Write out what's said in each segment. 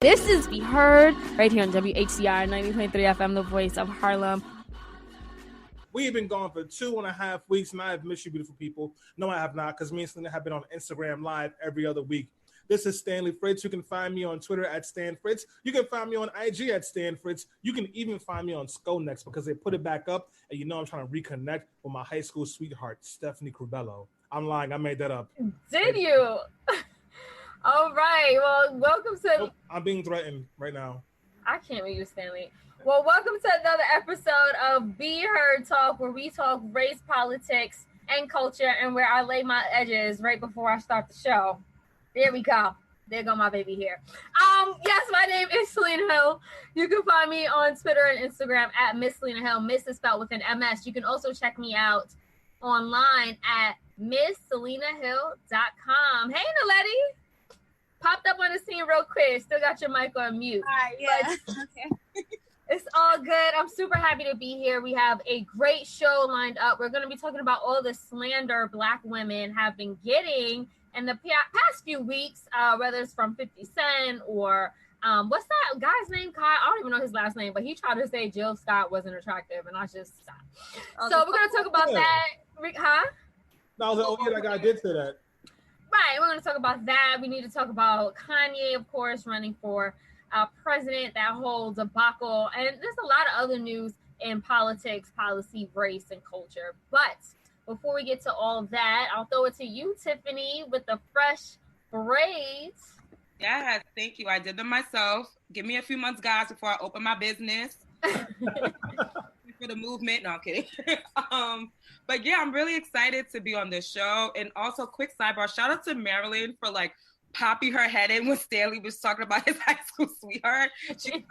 This is Be Heard right here on WHCR 90.3 FM, the voice of Harlem. We've been gone for 2.5 weeks, and I have missed you, beautiful people. No, I have not, because me and Selena have been on Instagram Live every other week. This is Stanley Fritz. You can find me on Twitter at Stan Fritz. You can find me on IG at Stan Fritz. You can even find me on Skonex because they put it back up, and you know I'm trying to reconnect with my high school sweetheart, Stephanie Crubello. I'm lying. I made that up. Did you? All right. Well, welcome to... Nope, I'm being threatened right now. I can't read you, Stanley. Well, welcome to another episode of Be Heard Talk, where we talk race, politics, and culture, and where I lay my edges right before I start the show. There we go. There go my baby here. Yes, my name is Selena Hill. You can find me on Twitter and Instagram at Miss Selena Hill. Miss is spelled with an MS. You can also check me out online at MissSelenaHill.com. Hey, Naledi. Popped up on the scene real quick. Still got your mic on mute. Hi, yeah. Okay. It's all good. I'm super happy to be here. We have a great show lined up. We're going to be talking about all the slander Black women have been getting in the past few weeks, whether it's from 50 Cent or what's that guy's name? Kai? I don't even know his last name, but he tried to say Jill Scott wasn't attractive, and I just stopped. So we're going to talk about that. Huh? No, I was like, oh yeah, that guy did say that. Right, we're going to talk about that. We need to talk about Kanye, of course, running for president, that whole debacle. And there's a lot of other news in politics, policy, race, and culture. But before we get to all that, I'll throw it to you, Tiffany, with the fresh braids. Yeah, thank you. I did them myself. Give me a few months, guys, before I open my business. For the movement. No, I'm kidding. But yeah, I'm really excited to be on this show. And also, quick sidebar, shout out to Marilyn for like popping her head in when Stanley was talking about his high school sweetheart. She was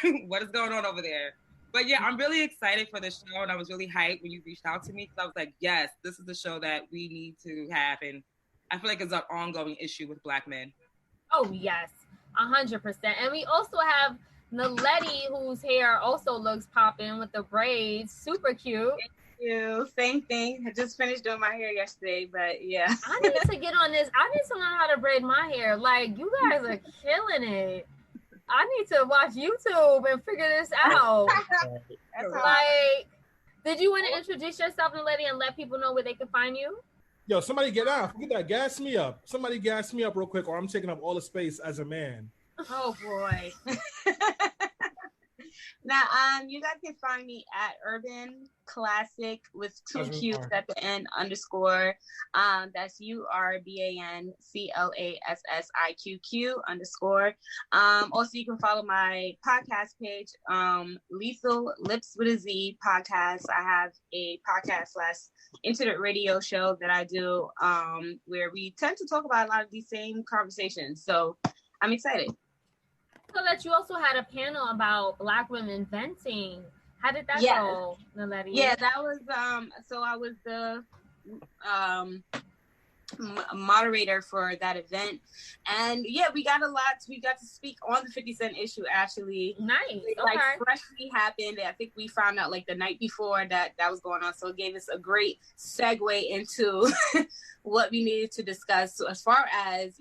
like, what is going on over there? But yeah, I'm really excited for the show, and I was really hyped when you reached out to me because I was like, yes, this is the show that we need to have. And I feel like it's an ongoing issue with Black men. Oh, yes, 100%. And we also have Naledi, whose hair also looks popping with the braids. Super cute. Thank you. Same thing. I just finished doing my hair yesterday, but yeah. I need to get on this. I need to learn how to braid my hair. Like, you guys are killing it. I need to watch YouTube and figure this out. Like, did you want to introduce yourself, Naledi, and let people know where they can find you? Yo, somebody get out. Forget that. Gas me up. Somebody gas me up real quick, or I'm taking up all the space as a man. Oh boy. Now, you guys can find me at Urban Classic with 2 Q's at the end _. That's URBANCLASSIQQ _. Also, you can follow my podcast page, Lethal Lips with a Z podcast. I have a podcast / internet radio show that I do, where we tend to talk about a lot of these same conversations. So I'm excited. So that you also had a panel about Black women venting. How did that go, Naledi? Yeah, that was so I was the moderator for that event, and yeah, we got to speak on the 50 Cent issue. Actually, nice. Like freshly happened. I think we found out like the night before that was going on, so it gave us a great segue into what we needed to discuss. So as far as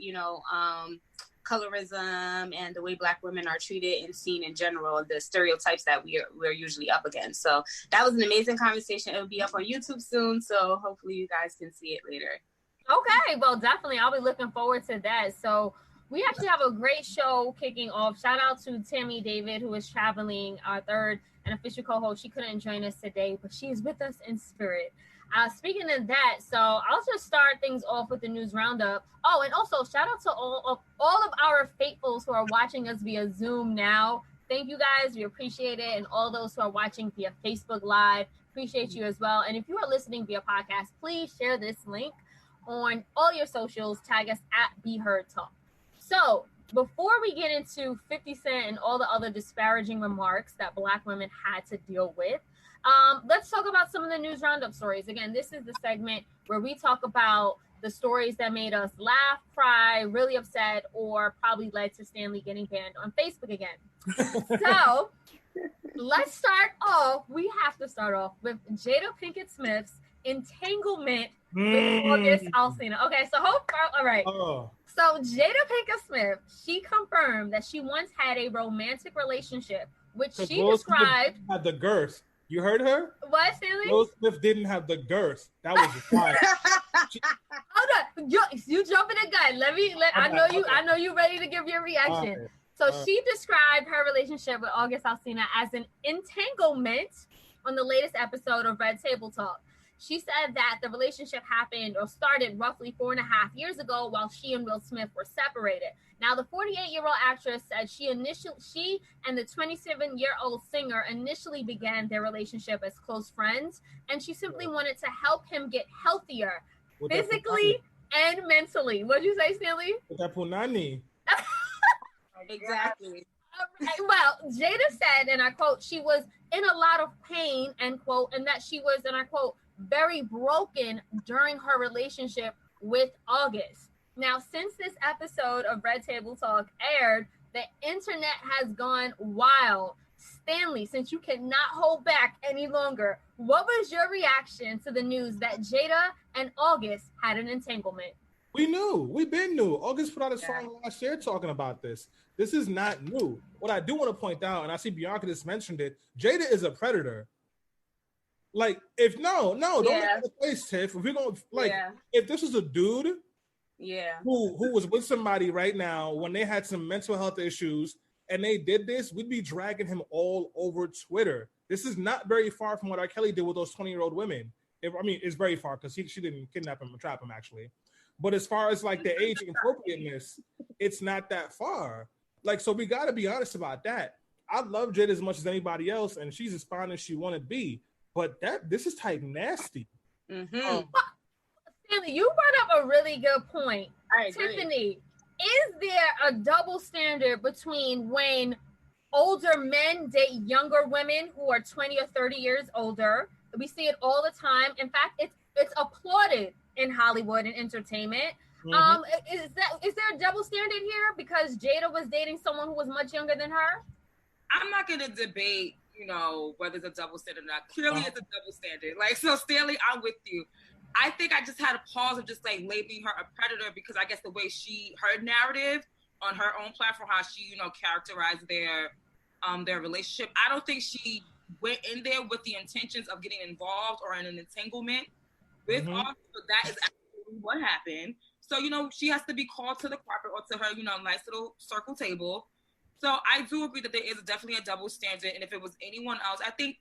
colorism and the way Black women are treated and seen in general, the stereotypes that we're usually up against. So that was an amazing conversation. It'll be up on YouTube soon, so hopefully you guys can see it later. Okay, well, definitely. I'll be looking forward to that. So we actually have a great show kicking off. Shout out to Tammy David, who is traveling, our third and official co-host. She couldn't join us today, but she is with us in spirit. Speaking of that, so I'll just start things off with the news roundup. Oh, and also shout out to all of our faithfuls who are watching us via Zoom now. Thank you guys. We appreciate it. And all those who are watching via Facebook Live, appreciate you as well. And if you are listening via podcast, please share this link on all your socials. Tag us at Be Heard Talk. So before we get into 50 Cent and all the other disparaging remarks that Black women had to deal with, let's talk about some of the news roundup stories. Again, this is the segment where we talk about the stories that made us laugh, cry, really upset, or probably led to Stanley getting banned on Facebook again. So let's start off. We have to start off with Jada Pinkett Smith's entanglement with August Alsina. Okay, so all right. So Jada Pinkett Smith, she confirmed that she once had a romantic relationship, which she described. Had the girth. You heard her? What, Stanley? Will Smith didn't have the girth. That was fire. Hold on, you jumping the gun. I know you ready to give your reaction. Right. So she described her relationship with August Alsina as an entanglement on the latest episode of Red Table Talk. She said that the relationship happened or started roughly 4.5 years ago while she and Will Smith were separated. Now, the 48-year-old actress said she and the 27-year-old singer initially began their relationship as close friends, and she simply wanted to help him get healthier physically and mentally. What'd you say, Stanley? With that punani. Exactly. Well, Jada said, and I quote, she was in a lot of pain, end quote, and that she was, and I quote, very broken during her relationship with August. Now, since this episode of Red Table Talk aired, the internet has gone wild. Stanley, since you cannot hold back any longer, what was your reaction to the news that Jada and August had an entanglement? We knew. We've been new. August put out a song last year talking about this. This is not new. What I do want to point out, and I see Bianca just mentioned it, Jada is a predator. Like, don't make the face, Tiff. If we're going if this was a dude who was with somebody right now when they had some mental health issues and they did this, we'd be dragging him all over Twitter. This is not very far from what R. Kelly did with those 20-year-old women. It's very far because she didn't kidnap him or trap him, actually. But as far as like the age appropriateness, it's not that far. Like, so we got to be honest about that. I love Jada as much as anybody else, and she's as fine as she want to be. But this is type nasty. Mm-hmm. Stanley, you brought up a really good point. I agree. Tiffany, is there a double standard between when older men date younger women who are 20 or 30 years older? We see it all the time. In fact, it's applauded in Hollywood and entertainment. Mm-hmm. Is there a double standard here because Jada was dating someone who was much younger than her? I'm not going to debate, whether it's a double standard or not. Clearly, it's a double standard. Like, so Stanley, I'm with you. I think I just had a pause of just like labeling her a predator because I guess the way her narrative on her own platform, how she, characterized their relationship. I don't think she went in there with the intentions of getting involved or in an entanglement with August, but that is actually what happened. So, she has to be called to the carpet or to her, nice little circle table. So I do agree that there is definitely a double standard. And if it was anyone else, I think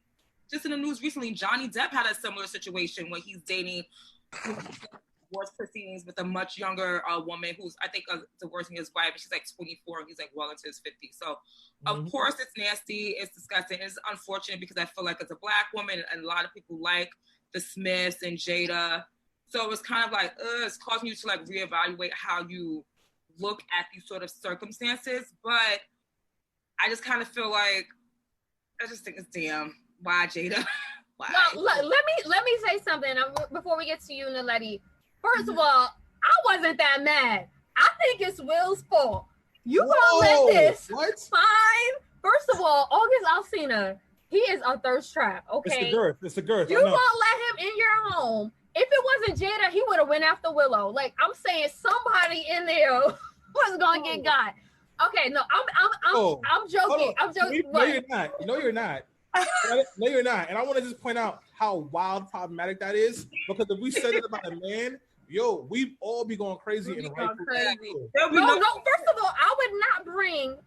just in the news recently, Johnny Depp had a similar situation when he's dating divorce proceedings with a much younger woman who's, I think, divorcing his wife. She's like 24 and he's like well into his 50s. So, of course, it's nasty. It's disgusting. It's unfortunate because I feel like as a Black woman and a lot of people like the Smiths and Jada. So it's kind of like, it's causing you to like reevaluate how you look at these sort of circumstances. But I just kind of feel like, I just think it's damn. Why, Jada? Why? Well, let me say something before we get to you, Naledi. First of all, I wasn't that mad. I think it's Will's fault. You gonna let this fine? First of all, August Alsina, he is a thirst trap. Okay, it's the girth. You gonna let him in your home? If it wasn't Jada, he would have went after Willow. Like I'm saying, somebody in there was gonna get got. Okay, no, I'm joking. I'm joking. No, you're not. No, you're not. No, you're not. And I want to just point out how wild problematic that is. Because if we said it about a man, we'd all be going crazy. No, first of all, I would not bring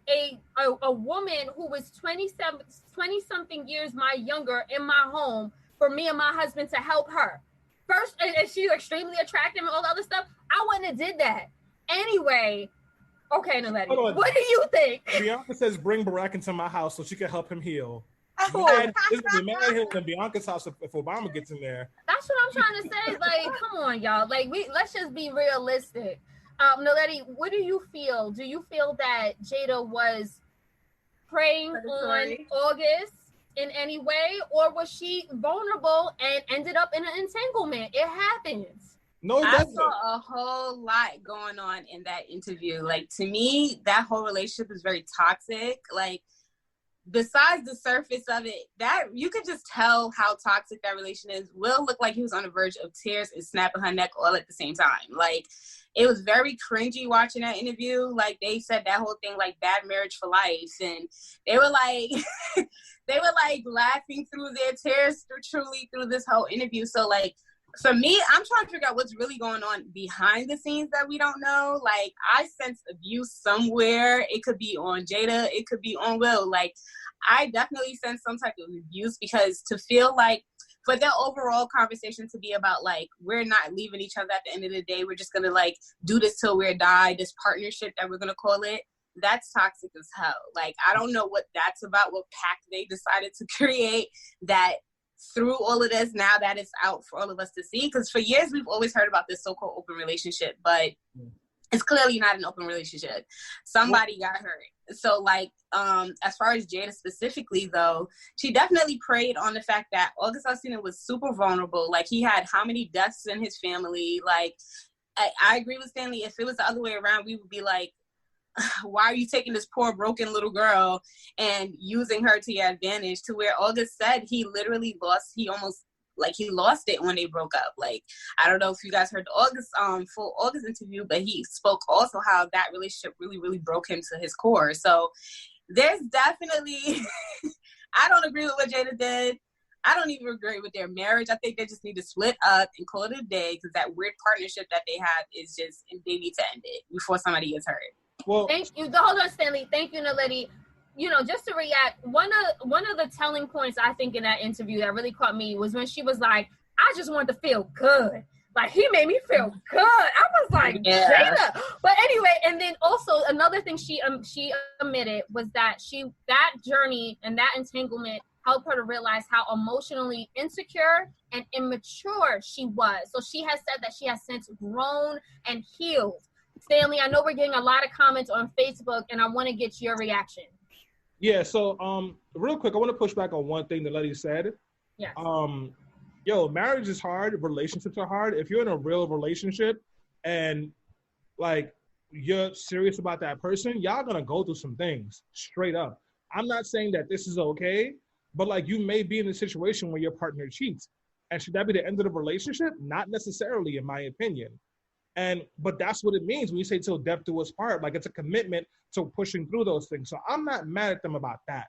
a woman who was 20-something years my younger in my home for me and my husband to help her. First, and she's extremely attractive and all the other stuff. I wouldn't have did that. Anyway, okay, Naledi, what do you think? Bianca says bring Barack into my house so she can help him heal. It's gonna be mad at him in Bianca's house if Obama gets in there. That's what I'm trying to say. Like, come on, y'all. Like, let's just be realistic. Naledi, what do you feel? Do you feel that Jada was preying on August in any way, or was she vulnerable and ended up in an entanglement? It happens. No, I saw a whole lot going on in that interview. Like, to me, that whole relationship is very toxic. Like, besides the surface of it, that you could just tell how toxic that relation is. Will looked like he was on the verge of tears and snapping her neck all at the same time. Like, it was very cringy watching that interview. Like, they said that whole thing, like, bad marriage for life. And they were like, laughing through their tears truly through this whole interview. So, like, for me, I'm trying to figure out what's really going on behind the scenes that we don't know. Like, I sense abuse somewhere. It could be on Jada. It could be on Will. Like, I definitely sense some type of abuse, because to feel like, for their overall conversation to be about, like, we're not leaving each other at the end of the day. We're just going to, like, do this till we die, this partnership that we're going to call it. That's toxic as hell. Like, I don't know what that's about, what pact they decided to create that through all of this, now that it's out for all of us to see. Because for years, we've always heard about this so-called open relationship, but it's clearly not an open relationship. Somebody got hurt. So, like, as far as Jada specifically, though, she definitely preyed on the fact that August Alsina was super vulnerable. Like, he had how many deaths in his family? Like, I agree with Stanley. If it was the other way around, we would be like, why are you taking this poor broken little girl and using her to your advantage? To where August said he literally lost it when they broke up. Like, I don't know if you guys heard the full August interview, but he spoke also how that relationship really, really broke him to his core. So there's definitely, I don't agree with what Jada did. I don't even agree with their marriage. I think they just need to split up and call it a day, because that weird partnership that they have is just, they need to end it before somebody gets hurt. Well, thank you. Hold on, Stanley. Thank you, Naledi. You know, just to react, one of the telling points I think in that interview that really caught me was when she was like, "I just wanted to feel good. Like, he made me feel good." I was like, yeah. Jada. But anyway, and then also another thing she admitted was that that journey and that entanglement helped her to realize how emotionally insecure and immature she was. So she has said that she has since grown and healed. Stanley, I know we're getting a lot of comments on Facebook, and I want to get your reaction. Yeah, so real quick, I want to push back on one thing that Letty said. Yeah. Marriage is hard, relationships are hard. If you're in a real relationship and, like, you're serious about that person, y'all gonna go through some things, straight up. I'm not saying that this is okay, but, like, you may be in a situation where your partner cheats. And should that be the end of the relationship? Not necessarily, in my opinion. But that's what it means when you say till death do us part. Like, it's a commitment to pushing through those things. So I'm not mad at them about that.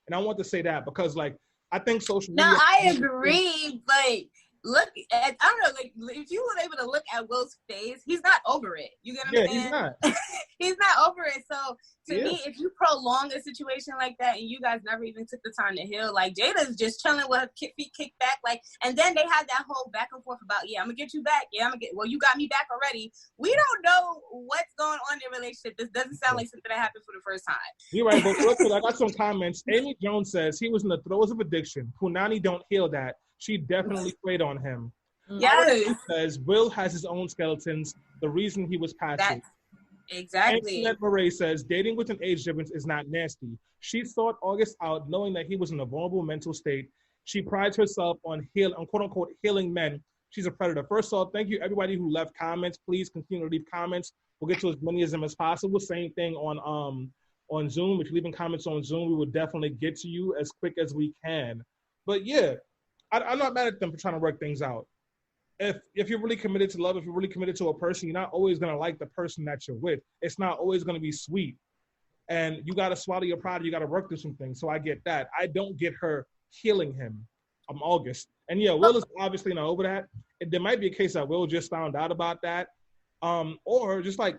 And I want to say that because, like, I think social media. No, I agree, but look at, I don't know, like, if you were able to look at Will's face, he's not over it. You get what I'm saying? He's not. He's not over it. So to me, if you prolong a situation like that and you guys never even took the time to heal, like, Jada's just chilling with her feet kicked back, like, and then they had that whole back and forth about, I'm gonna get you back. Well, you got me back already. We don't know what's going on in their relationship. This doesn't sound like something that happened for the first time. You're right, but look, I got some comments. Amy Jones says he was in the throes of addiction. Punani don't heal that. She definitely preyed on him. Yes. Says Will has his own skeletons. The reason he was passive. Exactly. Antoinette Murray says dating with an age difference is not nasty. She sought August out knowing that he was in a vulnerable mental state. She prides herself on quote unquote healing men. She's a predator. First of all, thank you everybody who left comments. Please continue to leave comments. We'll get to as many of them as possible. Same thing on Zoom. If you're leaving comments on Zoom, we will definitely get to you as quick as we can. But yeah, I'm not mad at them for trying to work things out. If you're really committed to love, if you're really committed to a person, you're not always going to like the person that you're with. It's not always going to be sweet. And you got to swallow your pride. You got to work through some things. So I get that. I don't get her healing him. August. And yeah, Will is obviously not over that. There might be a case that Will just found out about that. Or just like,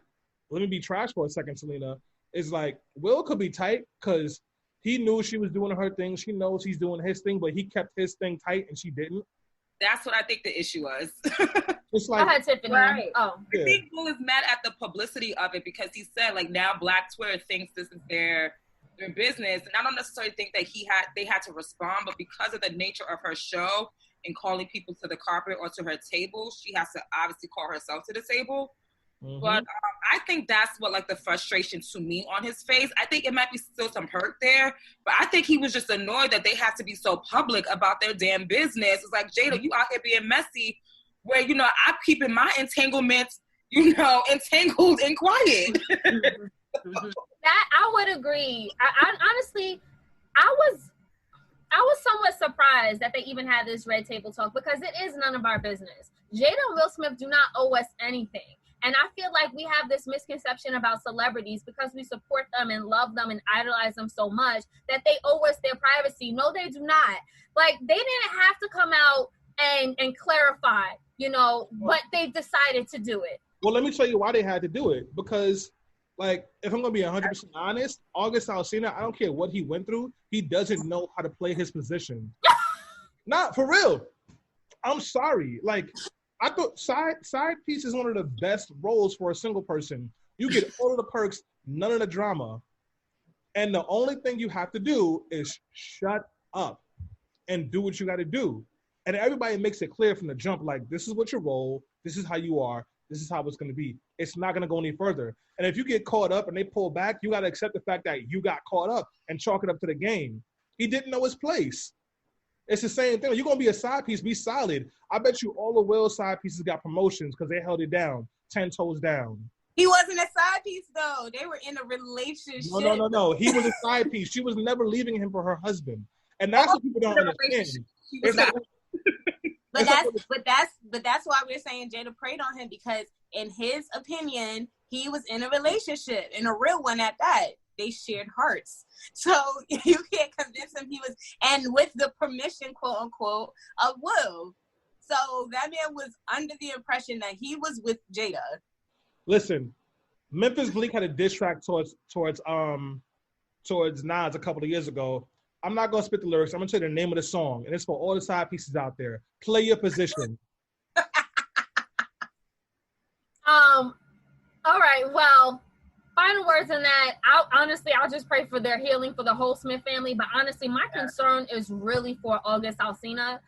let me be trash for a second, Selena. It's like, Will could be tight because he knew she was doing her thing. She knows he's doing his thing, but he kept his thing tight and she didn't. That's what I think the issue was. It's like, go ahead, Tiffany. Right. Oh. I think Will is mad at the publicity of it because he said, like, now Black Twitter thinks this is their business. And I don't necessarily think that they had to respond, but because of the nature of her show and calling people to the carpet or to her table, she has to obviously call herself to the table. Mm-hmm. But I think that's what, like, the frustration to me on his face. I think it might be still some hurt there, but I think he was just annoyed that they have to be so public about their damn business. It's like, Jada, you out here being messy where, you know, I'm keeping my entanglements, you know, entangled and quiet. That I would agree. I honestly, I was somewhat surprised that they even had this red table talk because it is none of our business. Jada and Will Smith do not owe us anything. And I feel like we have this misconception about celebrities because we support them and love them and idolize them so much that they owe us their privacy. No, they do not. Like, they didn't have to come out and clarify, but they decided to do it. Well, let me tell you why they had to do it. Because, like, if I'm going to be 100% honest, August Alsina, I don't care what he went through, he doesn't know how to play his position. Not for real. I'm sorry. Like, I thought side piece is one of the best roles for a single person. You get all of the perks, none of the drama. And the only thing you have to do is shut up and do what you got to do. And everybody makes it clear from the jump, like, this is what your role, this is how you are, this is how it's going to be. It's not going to go any further. And if you get caught up and they pull back, you got to accept the fact that you got caught up and chalk it up to the game. He didn't know his place. It's the same thing. You're going to be a side piece, be solid. I bet you all the Will side pieces got promotions because they held it down, 10 toes down. He wasn't a side piece, though. They were in a relationship. No. He was a side piece. She was never leaving him for her husband. And that's what people don't understand. But that's why we're saying Jada preyed on him, because in his opinion, he was in a relationship, and a real one at that. They shared hearts. So you can't convince him he was, and with the permission, quote unquote, of Will. So that man was under the impression that he was with Jada. Listen, Memphis Bleak had a diss track towards Nas a couple of years ago. I'm not gonna spit the lyrics. I'm gonna tell you the name of the song, and it's for all the side pieces out there. Play your position. All right. Well, final words on that. I'll just pray for their healing for the whole Smith family. But honestly, my concern is really for August Alsina.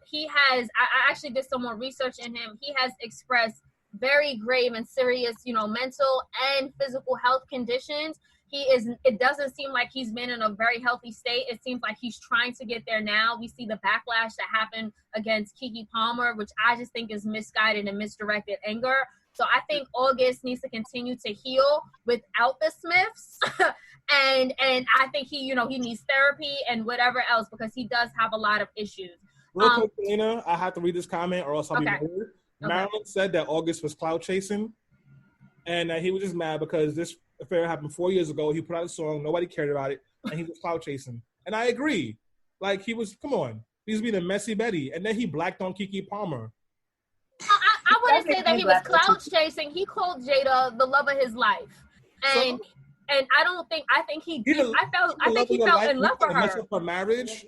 He has. I actually did some more research in him. He has expressed very grave and serious, mental and physical health conditions. It doesn't seem like he's been in a very healthy state. It seems like he's trying to get there now. We see the backlash that happened against Keke Palmer, which I just think is misguided and misdirected anger. So I think August needs to continue to heal without the Smiths. and I think he needs therapy and whatever else, because he does have a lot of issues. Real quick, Dana, I have to read this comment or else I'll be bored. Marilyn said that August was clout chasing, and that he was just mad because this affair happened 4 years ago. He put out a song, nobody cared about it, and he was clout chasing. And I agree. Like, he was being a messy Betty, and then he blacked on Keke Palmer. I wouldn't say that he was clout chasing. He called Jada the love of his life, and I think he felt in love for her. For marriage.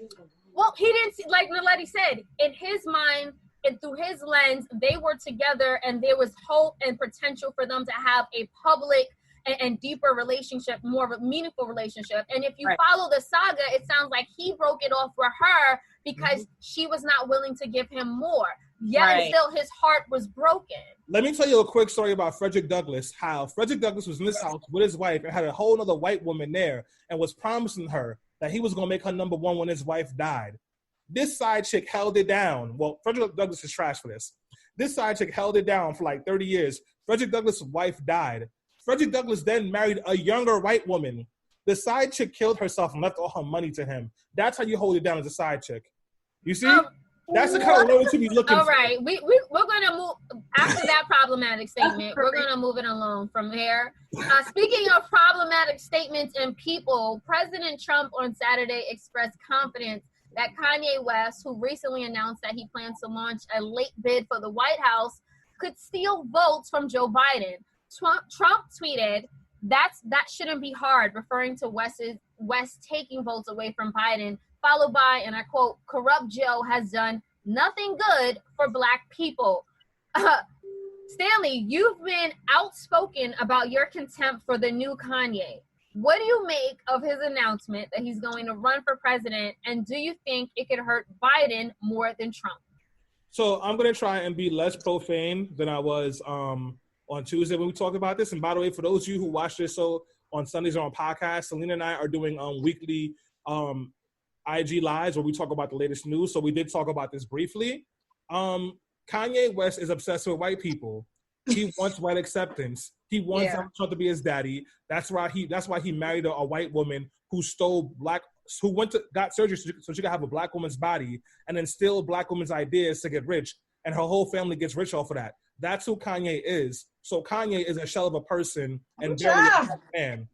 Well, he didn't see, like Naledi said, in his mind and through his lens, they were together, and there was hope and potential for them to have a public and deeper relationship, more of a meaningful relationship. And if you follow the saga, it sounds like he broke it off for her because she was not willing to give him more. Yet still his heart was broken. Let me tell you a quick story about Frederick Douglass, how Frederick Douglass was in this house with his wife and had a whole other white woman there and was promising her that he was going to make her number one when his wife died. This side chick held it down. Well, Frederick Douglass is trash for this. This side chick held it down for like 30 years. Frederick Douglass' wife died. Frederick Douglass then married a younger white woman. The side chick killed herself and left all her money to him. That's how you hold it down as a side chick. You see? That's the kind of loyalty we looking for. All right. We're going to move, after that problematic statement, we're going to move it along from there. Speaking of problematic statements and people, President Trump on Saturday expressed confidence that Kanye West, who recently announced that he plans to launch a late bid for the White House, could steal votes from Joe Biden. Trump tweeted, that shouldn't be hard, referring to West taking votes away from Biden, followed by, and I quote, corrupt Joe has done nothing good for Black people. Stanley, you've been outspoken about your contempt for the new Kanye. What do you make of his announcement that he's going to run for president, and do you think it could hurt Biden more than Trump? So I'm going to try and be less profane than I was on Tuesday when we talked about this. And by the way, for those of you who watch this show on Sundays or on podcasts, Selena and I are doing weekly IG Lives where we talk about the latest news. So we did talk about this briefly. Kanye West is obsessed with white people. He wants white acceptance. He wants Trump to be his daddy. That's why he married a white woman who stole Black got surgery so she could have a black woman's body and then steal black women's ideas to get rich, and her whole family gets rich off of that. That's who Kanye is. So Kanye is a shell of a person and barely a man.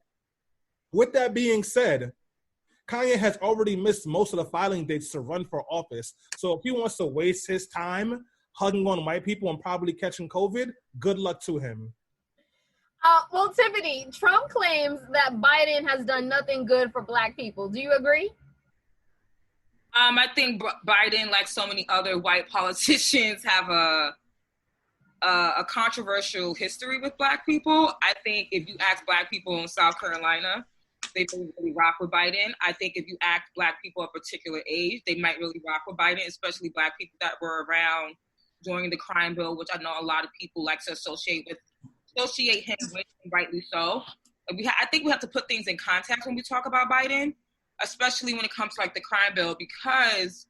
With that being said, Kanye has already missed most of the filing dates to run for office. So if he wants to waste his time hugging on white people and probably catching COVID, good luck to him. Well, Tiffany, Trump claims that Biden has done nothing good for black people. Do you agree? I think Biden, like so many other white politicians, have a controversial history with black people. I think if you ask black people in South Carolina, they really rock with Biden. I think if you ask black people of a particular age, they might really rock with Biden, especially black people that were around during the crime bill, which I know a lot of people like to associate him with, and rightly so. I think we have to put things in context when we talk about Biden, especially when it comes to like the crime bill, because,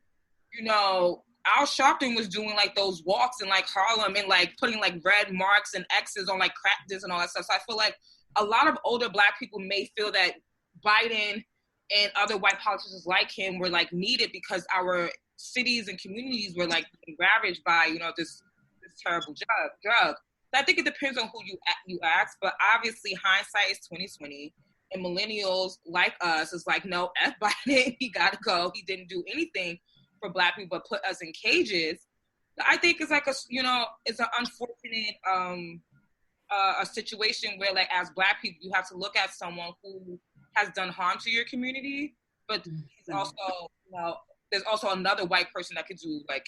you know, Al Sharpton was doing like those walks in like Harlem and like putting like red marks and X's on like crack dens and all that stuff. So I feel like a lot of older black people may feel that Biden and other white politicians like him were like needed because our cities and communities were like ravaged by, you know, this terrible drug. So I think it depends on who you ask, but obviously hindsight is 20/20, and millennials like us is like, no, F Biden, he gotta go. He didn't do anything for black people but put us in cages. I think it's like it's an unfortunate a situation where, like, as black people, you have to look at someone who has done harm to your community, but he's also, you know, there's also another white person that could do like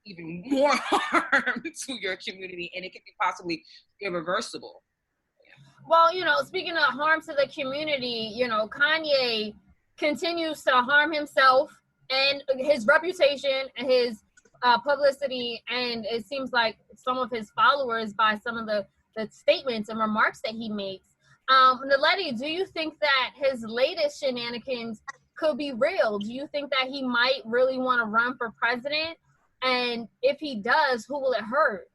even more harm to your community, and it could be possibly irreversible. Well, you know, speaking of harm to the community, you know, Kanye continues to harm himself and his reputation and his publicity, and it seems like some of his followers by some of the statements and remarks that he makes. Naledi, do you think that his latest shenanigans could be real? Do you think that he might really want to run for president? And if he does, who will it hurt?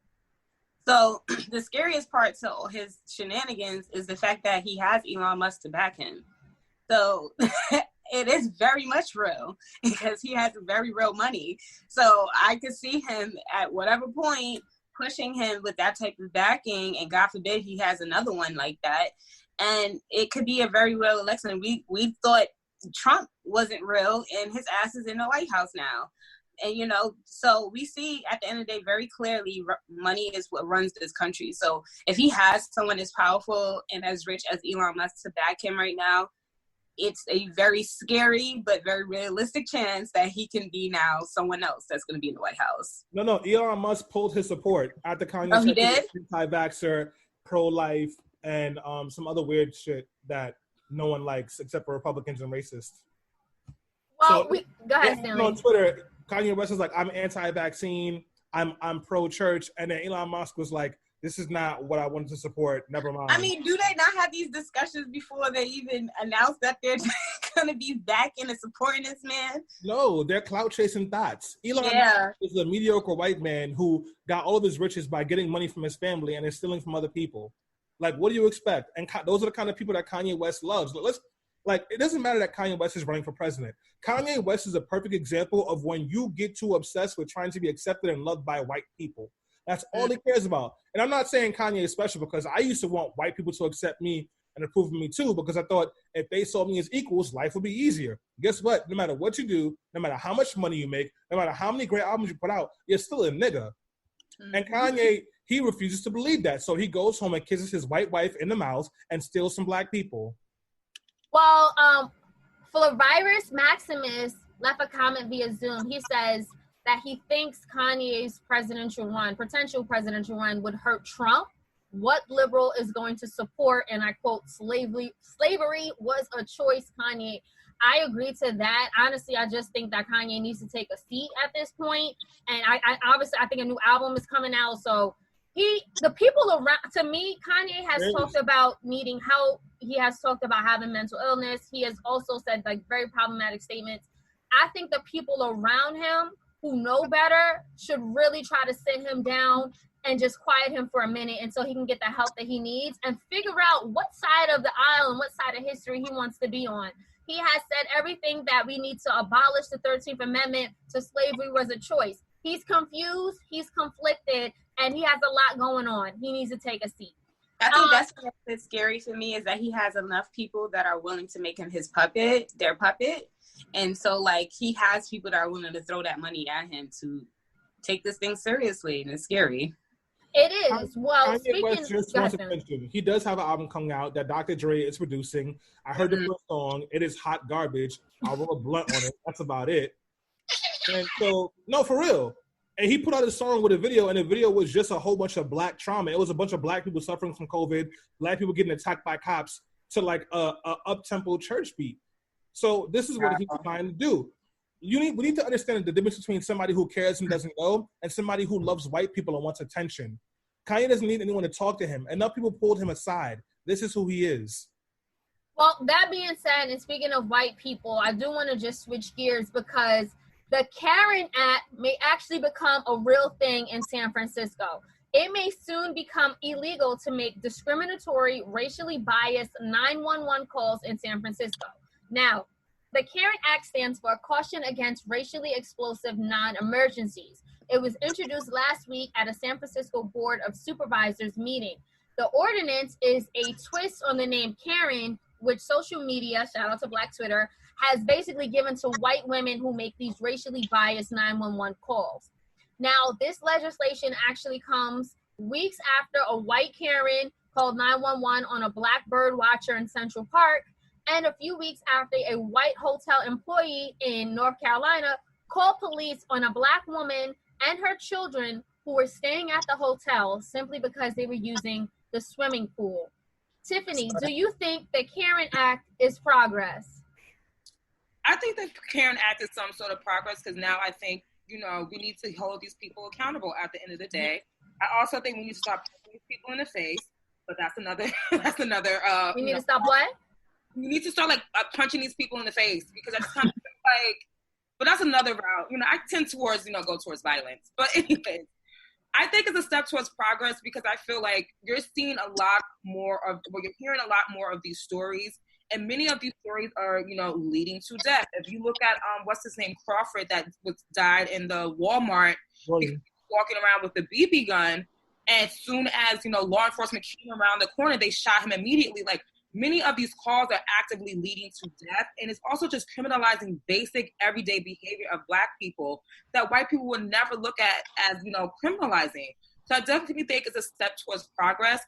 So the scariest part to his shenanigans is the fact that he has Elon Musk to back him. So it is very much real because he has very real money. So I could see him at whatever point pushing him with that type of backing, and God forbid he has another one like that. And it could be a very real election. We thought Trump wasn't real, and his ass is in the White House now. And, you know, so we see at the end of the day very clearly money is what runs this country. So if he has someone as powerful and as rich as Elon Musk to back him right now, it's a very scary but very realistic chance that he can be now someone else that's going to be in the White House. No, Elon Musk pulled his support at the Kanye. Oh, he did? Anti-vaxxer, pro-life, and some other weird shit that no one likes except for Republicans and racists. Well, go ahead, Stanley. On Twitter, Kanye West is like, I'm anti-vaccine, I'm pro-church, and then Elon Musk was like, this is not what I wanted to support, never mind. I mean, do they not have these discussions before they even announce that they're going to be backing and supporting this man? No, they're clout-chasing thoughts. Elon Musk is a mediocre white man who got all of his riches by getting money from his family and is stealing from other people. Like, what do you expect? And those are the kind of people that Kanye West loves. It doesn't matter that Kanye West is running for president. Kanye West is a perfect example of when you get too obsessed with trying to be accepted and loved by white people. That's all he cares about. And I'm not saying Kanye is special because I used to want white people to accept me and approve of me too, because I thought if they saw me as equals, life would be easier. Guess what? No matter what you do, no matter how much money you make, no matter how many great albums you put out, you're still a nigga. Mm-hmm. And Kanye, he refuses to believe that. So he goes home and kisses his white wife in the mouth and steals some black people. Well, Flavirus Maximus left a comment via Zoom. He says that he thinks Kanye's potential presidential run would hurt Trump. What liberal is going to support, and I quote, slavery was a choice, Kanye. I agree to that. Honestly, I just think that Kanye needs to take a seat at this point. And I obviously, I think a new album is coming out. So the people around, to me, Kanye has talked about needing help. He has talked about having mental illness. He has also said like very problematic statements. I think the people around him who know better should really try to sit him down and just quiet him for a minute until he can get the help that he needs and figure out what side of the aisle and what side of history he wants to be on. He has said everything that we need to abolish the 13th Amendment, to slavery was a choice. He's confused, he's conflicted, and he has a lot going on. He needs to take a seat. I think that's what's scary to me, is that he has enough people that are willing to make him his puppet, their puppet. And so, like, he has people that are willing to throw that money at him to take this thing seriously, and it's scary. It is. Well, Kanye West just wants attention. He does have an album coming out that Dr. Dre is producing. I heard the first song. It is hot garbage. I'll roll a blunt on it. That's about it. And so, no, for real. And he put out a song with a video, and the video was just a whole bunch of black trauma. It was a bunch of black people suffering from COVID, black people getting attacked by cops, to like a up-tempo church beat. So this is what he's trying to do. We need to understand the difference between somebody who cares and doesn't know, and somebody who loves white people and wants attention. Kanye doesn't need anyone to talk to him. Enough people pulled him aside. This is who he is. Well, that being said, and speaking of white people, I do want to just switch gears, because the Karen Act may actually become a real thing in San Francisco. It may soon become illegal to make discriminatory, racially biased 911 calls in San Francisco. Now, the Karen Act stands for Caution Against Racially Explosive Non-Emergencies. It was introduced last week at a San Francisco Board of Supervisors meeting. The ordinance is a twist on the name Karen, which social media, shout out to Black Twitter, has basically given to white women who make these racially biased 911 calls. Now, this legislation actually comes weeks after a white Karen called 911 on a black bird watcher in Central Park, and a few weeks after a white hotel employee in North Carolina called police on a black woman and her children who were staying at the hotel simply because they were using the swimming pool. Tiffany, do you think the Karen Act is progress? I think the Karen Act is some sort of progress, because now I think, we need to hold these people accountable at the end of the day. I also think we need to stop punching these people in the face, but that's another, We need to stop what? We need to start punching these people in the face, because I just kind of feel but that's another route. I tend towards, go towards violence. But anyways, I think it's a step towards progress, because I feel like you're seeing a lot more of, you're hearing a lot more of these stories. And many of these stories are, leading to death. If you look at, what's his name, Crawford, that died in the Walmart, walking around with the BB gun. And as soon as, law enforcement came around the corner, they shot him immediately. Many of these calls are actively leading to death. And it's also just criminalizing basic everyday behavior of Black people that white people would never look at as, criminalizing. So I definitely think it's a step towards progress.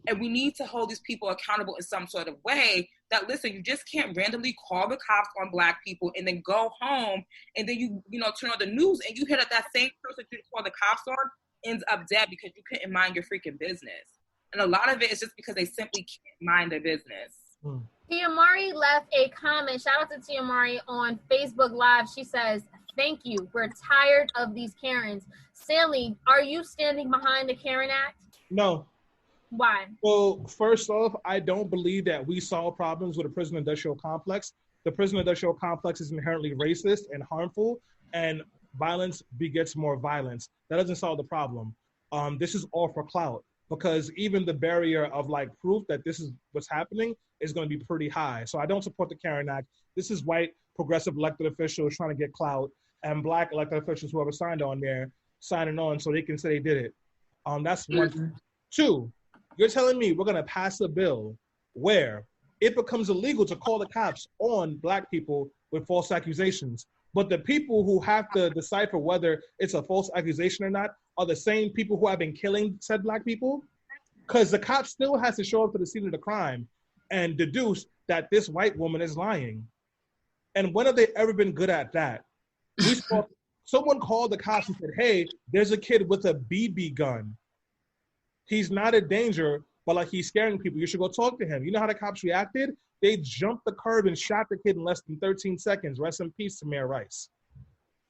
And we need to hold these people accountable in some sort of way that, listen, you just can't randomly call the cops on Black people and then go home and then you turn on the news and you hear that same person you call the cops on ends up dead because you couldn't mind your freaking business. And a lot of it is just because they simply can't mind their business. Tia Mari left a comment. Shout out to Tia Mari on Facebook Live. She says, "Thank you. We're tired of these Karens." Stanley, are you standing behind the Karen Act? No. Why? Well, first off, I don't believe that we solve problems with a prison industrial complex. The prison industrial complex is inherently racist and harmful, and violence begets more violence. That doesn't solve the problem. This is all for clout, because even the barrier of proof that this is what's happening is going to be pretty high. So I don't support the Karen Act. This is white progressive elected officials trying to get clout, and Black elected officials, whoever signed on there, signing on so they can say they did it. That's one. Two, you're telling me we're going to pass a bill where it becomes illegal to call the cops on Black people with false accusations, but the people who have to decipher whether it's a false accusation or not are the same people who have been killing said Black people? Because the cop still has to show up to the scene of the crime and deduce that this white woman is lying. And when have they ever been good at that? Someone called the cops and said, "Hey, there's a kid with a BB gun. He's not a danger, but he's scaring people. You should go talk to him." You know how the cops reacted? They jumped the curb and shot the kid in less than 13 seconds. Rest in peace to Mayor Rice.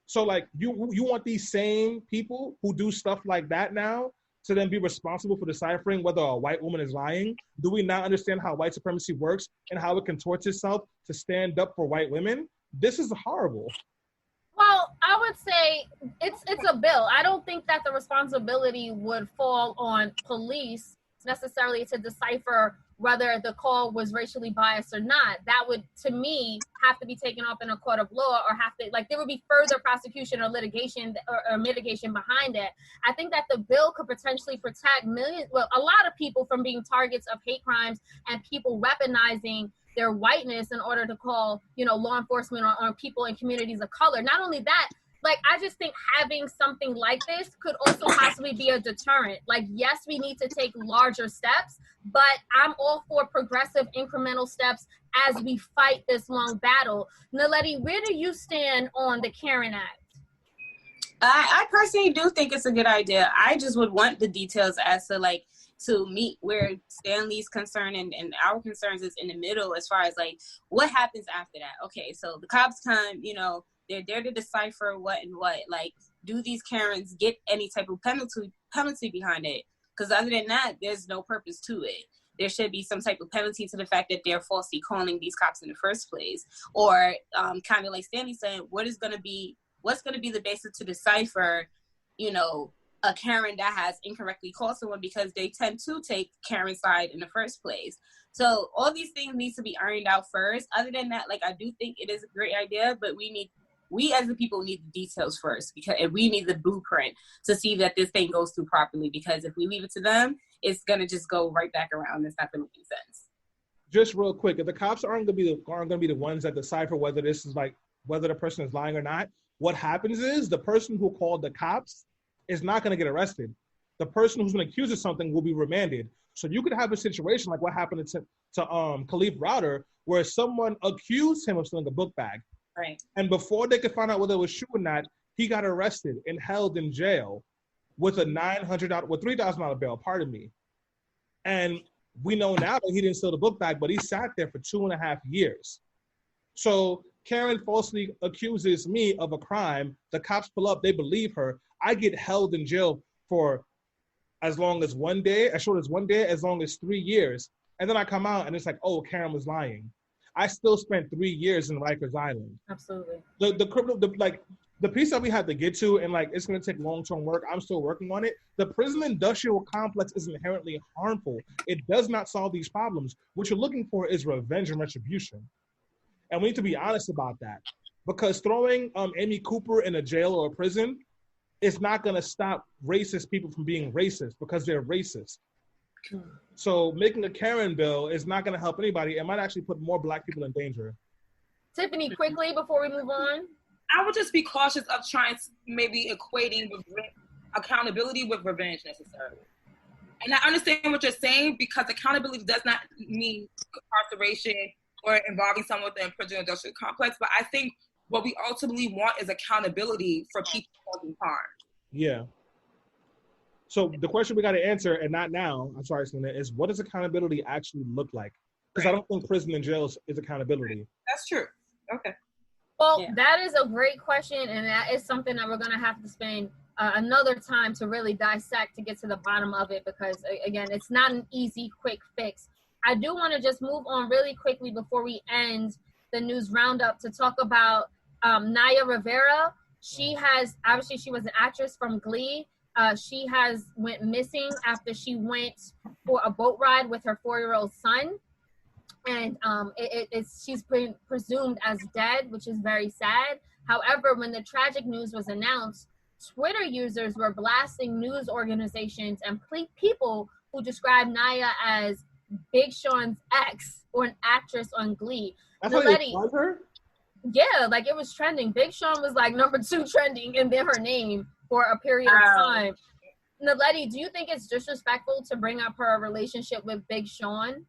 So you want these same people who do stuff like that now to then be responsible for deciphering whether a white woman is lying? Do we not understand how white supremacy works and how it contorts itself to stand up for white women? This is horrible. Well, I would say it's a bill. I don't think that the responsibility would fall on police necessarily to decipher whether the call was racially biased or not. That would, to me, have to be taken up in a court of law, or have to, like, there would be further prosecution or litigation or mitigation behind it. I think that the bill could potentially protect a lot of people from being targets of hate crimes and people weaponizing their whiteness in order to call, law enforcement on people in communities of color. Not only that, like, I just think having something like this could also possibly be a deterrent. Like, yes, we need to take larger steps, but I'm all for progressive incremental steps as we fight this long battle. Naledi, where do you stand on the Karen Act? I personally do think it's a good idea. I just would want the details as to, like, to meet where Stanley's concern and our concerns is in the middle, as far as, like, what happens after that. Okay, so the cops come, they're there to decipher what and what. Like, do these Karens get any type of penalty behind it? Because other than that, there's no purpose to it. There should be some type of penalty to the fact that they're falsely calling these cops in the first place. Or kind of like Stanley saying, what's going to be the basis to decipher, a Karen that has incorrectly called someone, because they tend to take Karen's side in the first place. So all these things need to be ironed out first. Other than that, like, I do think it is a great idea, but we as the people need the details first, because we need the blueprint to see that this thing goes through properly. Because if we leave it to them, it's gonna just go right back around. It's not gonna make sense. Just real quick, if the cops aren't gonna be the ones that decipher whether this is, like, whether the person is lying or not, what happens is the person who called the cops is not gonna get arrested. The person who's gonna accuse of something will be remanded. So you could have a situation like what happened to Khalif Router, where someone accused him of stealing a book bag. Right. And before they could find out whether it was true or not, he got arrested and held in jail with a $3,000 bail, pardon me. And we know now that he didn't steal the book bag, but he sat there for 2.5 years. So Karen falsely accuses me of a crime. The cops pull up, they believe her. I get held in jail for as long as 1 day, as short as 1 day, as long as 3 years. And then I come out and it's like, oh, Karen was lying. I still spent 3 years in Rikers Island. Absolutely. The piece that we have to get to, and, like, it's going to take long-term work. I'm still working on it. The prison industrial complex is inherently harmful. It does not solve these problems. What you're looking for is revenge and retribution. And we need to be honest about that, because throwing Amy Cooper in a jail or a prison is not going to stop racist people from being racist, because they're racist. So making a Karen bill is not going to help anybody. It might actually put more Black people in danger. Tiffany, quickly before we move on. I would just be cautious of trying to maybe equating accountability with revenge necessarily. And I understand what you're saying, because accountability does not mean incarceration or involving someone within the prison industrial complex. But I think what we ultimately want is accountability for people causing harm. Yeah. So the question we got to answer, and not now, I'm sorry, Selena, is what does accountability actually look like? Because I don't think prison and jail is accountability. That's true. Okay. Well, that is a great question, and that is something that we're going to have to spend another time to really dissect to get to the bottom of it, because, again, it's not an easy, quick fix. I do want to just move on really quickly before we end the news roundup to talk about Naya Rivera. She was an actress from Glee. She went missing after she went for a boat ride with her 4-year-old son. And she's been presumed as dead, which is very sad. However, when the tragic news was announced, Twitter users were blasting news organizations and people who described Naya as Big Sean's ex, or an actress on Glee. That's how they called her? Yeah, like, it was trending. Big Sean was like number 2 trending, and then her name for a period of time. Naledi, do you think it's disrespectful to bring up her relationship with Big Sean?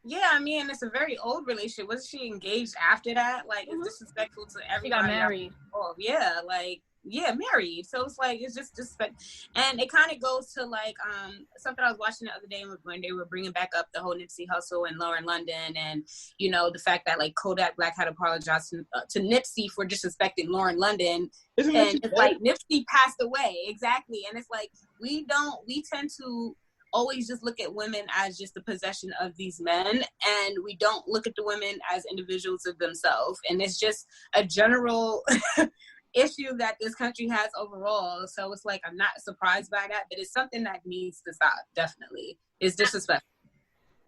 Yeah, I mean, it's a very old relationship. Was she engaged after that? Like, it's disrespectful to everybody. She got married. Oh, yeah, like, yeah, married. So it's like, it's just disrespect. And it kind of goes to, like, something I was watching the other day when they were bringing back up the whole Nipsey Hussle and Lauren London, and, the fact that, like, Kodak Black had apologized to Nipsey for disrespecting Lauren London. Isn't and it's like, Nipsey passed away. Exactly. And it's like, we tend to always just look at women as just the possession of these men, and we don't look at the women as individuals of themselves. And it's just a general issue that this country has overall. So it's like, I'm not surprised by that, but it's something that needs to stop. Definitely. It's disrespectful.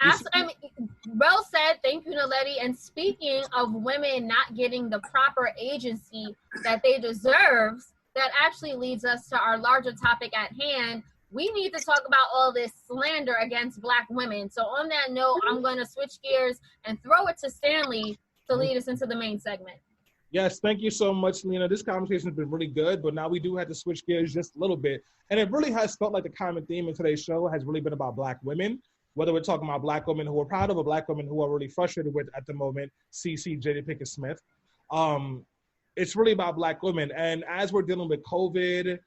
I mean, well said. Thank you, Naledi. And speaking of women not getting the proper agency that they deserve, that actually leads us to our larger topic at hand. We need to talk about all this slander against Black women. So on that note, I'm going to switch gears and throw it to Stanley to lead us into the main segment. Yes, thank you so much, Lena. This conversation has been really good, but now we do have to switch gears just a little bit. And it really has felt like the common theme in today's show has really been about Black women, whether we're talking about Black women who are proud of or Black women who are really frustrated with at the moment, CC, Jada Pinkett Smith. It's really about Black women. And as we're dealing with COVID,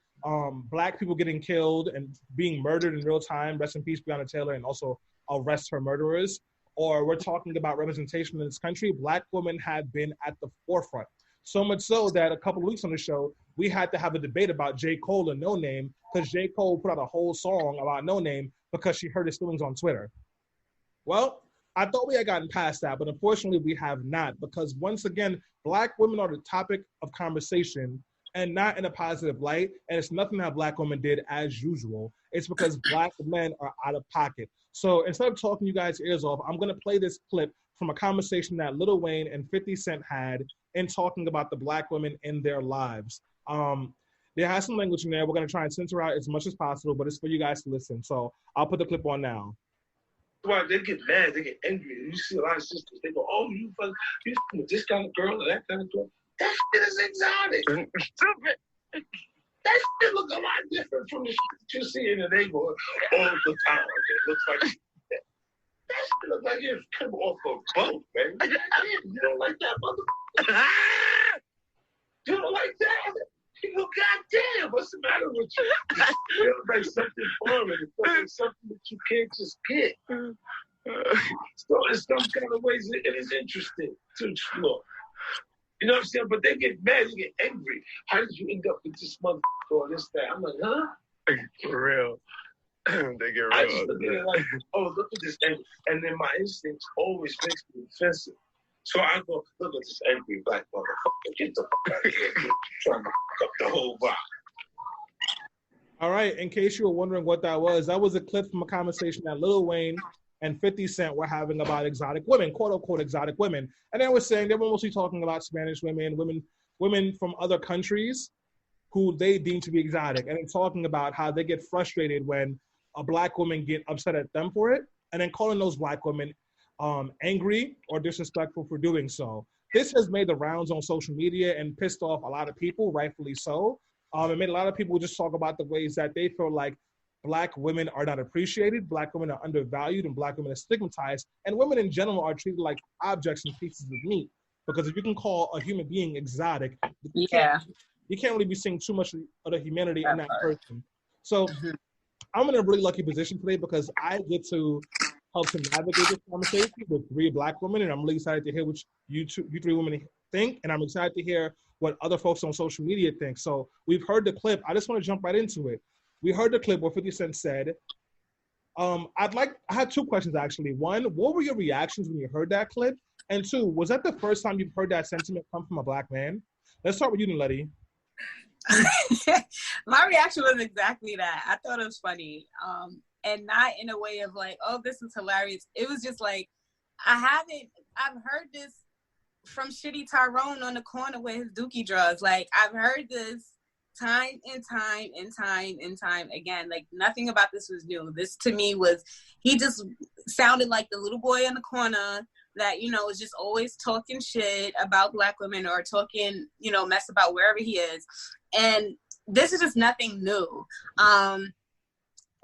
Black people getting killed and being murdered in real time, rest in peace, Breonna Taylor, and also arrest her murderers, or we're talking about representation in this country, Black women have been at the forefront. So much so that a couple of weeks on the show, we had to have a debate about J. Cole and No Name, because J. Cole put out a whole song about No Name because she hurt his feelings on Twitter. Well, I thought we had gotten past that, but unfortunately we have not, because once again, Black women are the topic of conversation and not in a positive light. And it's nothing that Black women did as usual. It's because Black men are out of pocket. So instead of talking you guys' ears off, I'm going to play this clip from a conversation that Lil Wayne and 50 Cent had in talking about the Black women in their lives. There has some language in there. We're going to try and censor out as much as possible, but it's for you guys to listen. So I'll put the clip on now. Why they get mad, they get angry. You see a lot of sisters, they go, "Oh, you with this kind of girl or that kind of girl." That shit is exotic. Stupid. That shit look a lot different from the shit that you see in the neighborhood all the time. It looks like that shit looks like it's come off a boat, man. You don't like that, mother? You don't like that? You go, goddamn, what's the matter with you? It feels like something foreign. It feels like something that you can't just get. So in some kind of ways, it is interesting to explore. You know what I'm saying? But they get mad, they get angry. How did you end up with this motherfucker or this, that? I'm like, huh? For real. They get real. I just look at it like, oh, look at this angry. And then my instincts always makes me defensive. So I go, look at this angry Black motherfucker. Get the fuck out of here. You're trying to fuck up the whole vibe. All right, in case you were wondering what that was a clip from a conversation that Lil Wayne and 50 Cent were having about exotic women, quote unquote exotic women. And they were saying, they were mostly talking about Spanish women, women from other countries who they deem to be exotic. And then talking about how they get frustrated when a Black woman get upset at them for it, and then calling those Black women angry or disrespectful for doing so. This has made the rounds on social media and pissed off a lot of people, rightfully so. It made a lot of people just talk about the ways that they feel like Black women are not appreciated, Black women are undervalued, and Black women are stigmatized, and women in general are treated like objects and pieces of meat. Because if you can call a human being exotic, you can't really be seeing too much of the humanity in that person. So I'm in a really lucky position today because I get to help to navigate this conversation with 3 Black women, and I'm really excited to hear what you 3 women think, and I'm excited to hear what other folks on social media think. So we've heard the clip. I just want to jump right into it. We heard the clip where 50 Cent said, I had 2 questions actually. 1, what were your reactions when you heard that clip? And 2, was that the first time you've heard that sentiment come from a Black man? Let's start with you, Naledi. My reaction was exactly that. I thought it was funny. And not in a way of like, oh, this is hilarious. It was just like, I've heard this from Shitty Tyrone on the corner with his dookie drugs. Like, I've heard this time and time and time and time again. Like, nothing about this was new. This to me was, he just sounded like the little boy in the corner that, you know, is just always talking shit about Black women or talking, you know, mess about wherever he is. And this is just nothing new.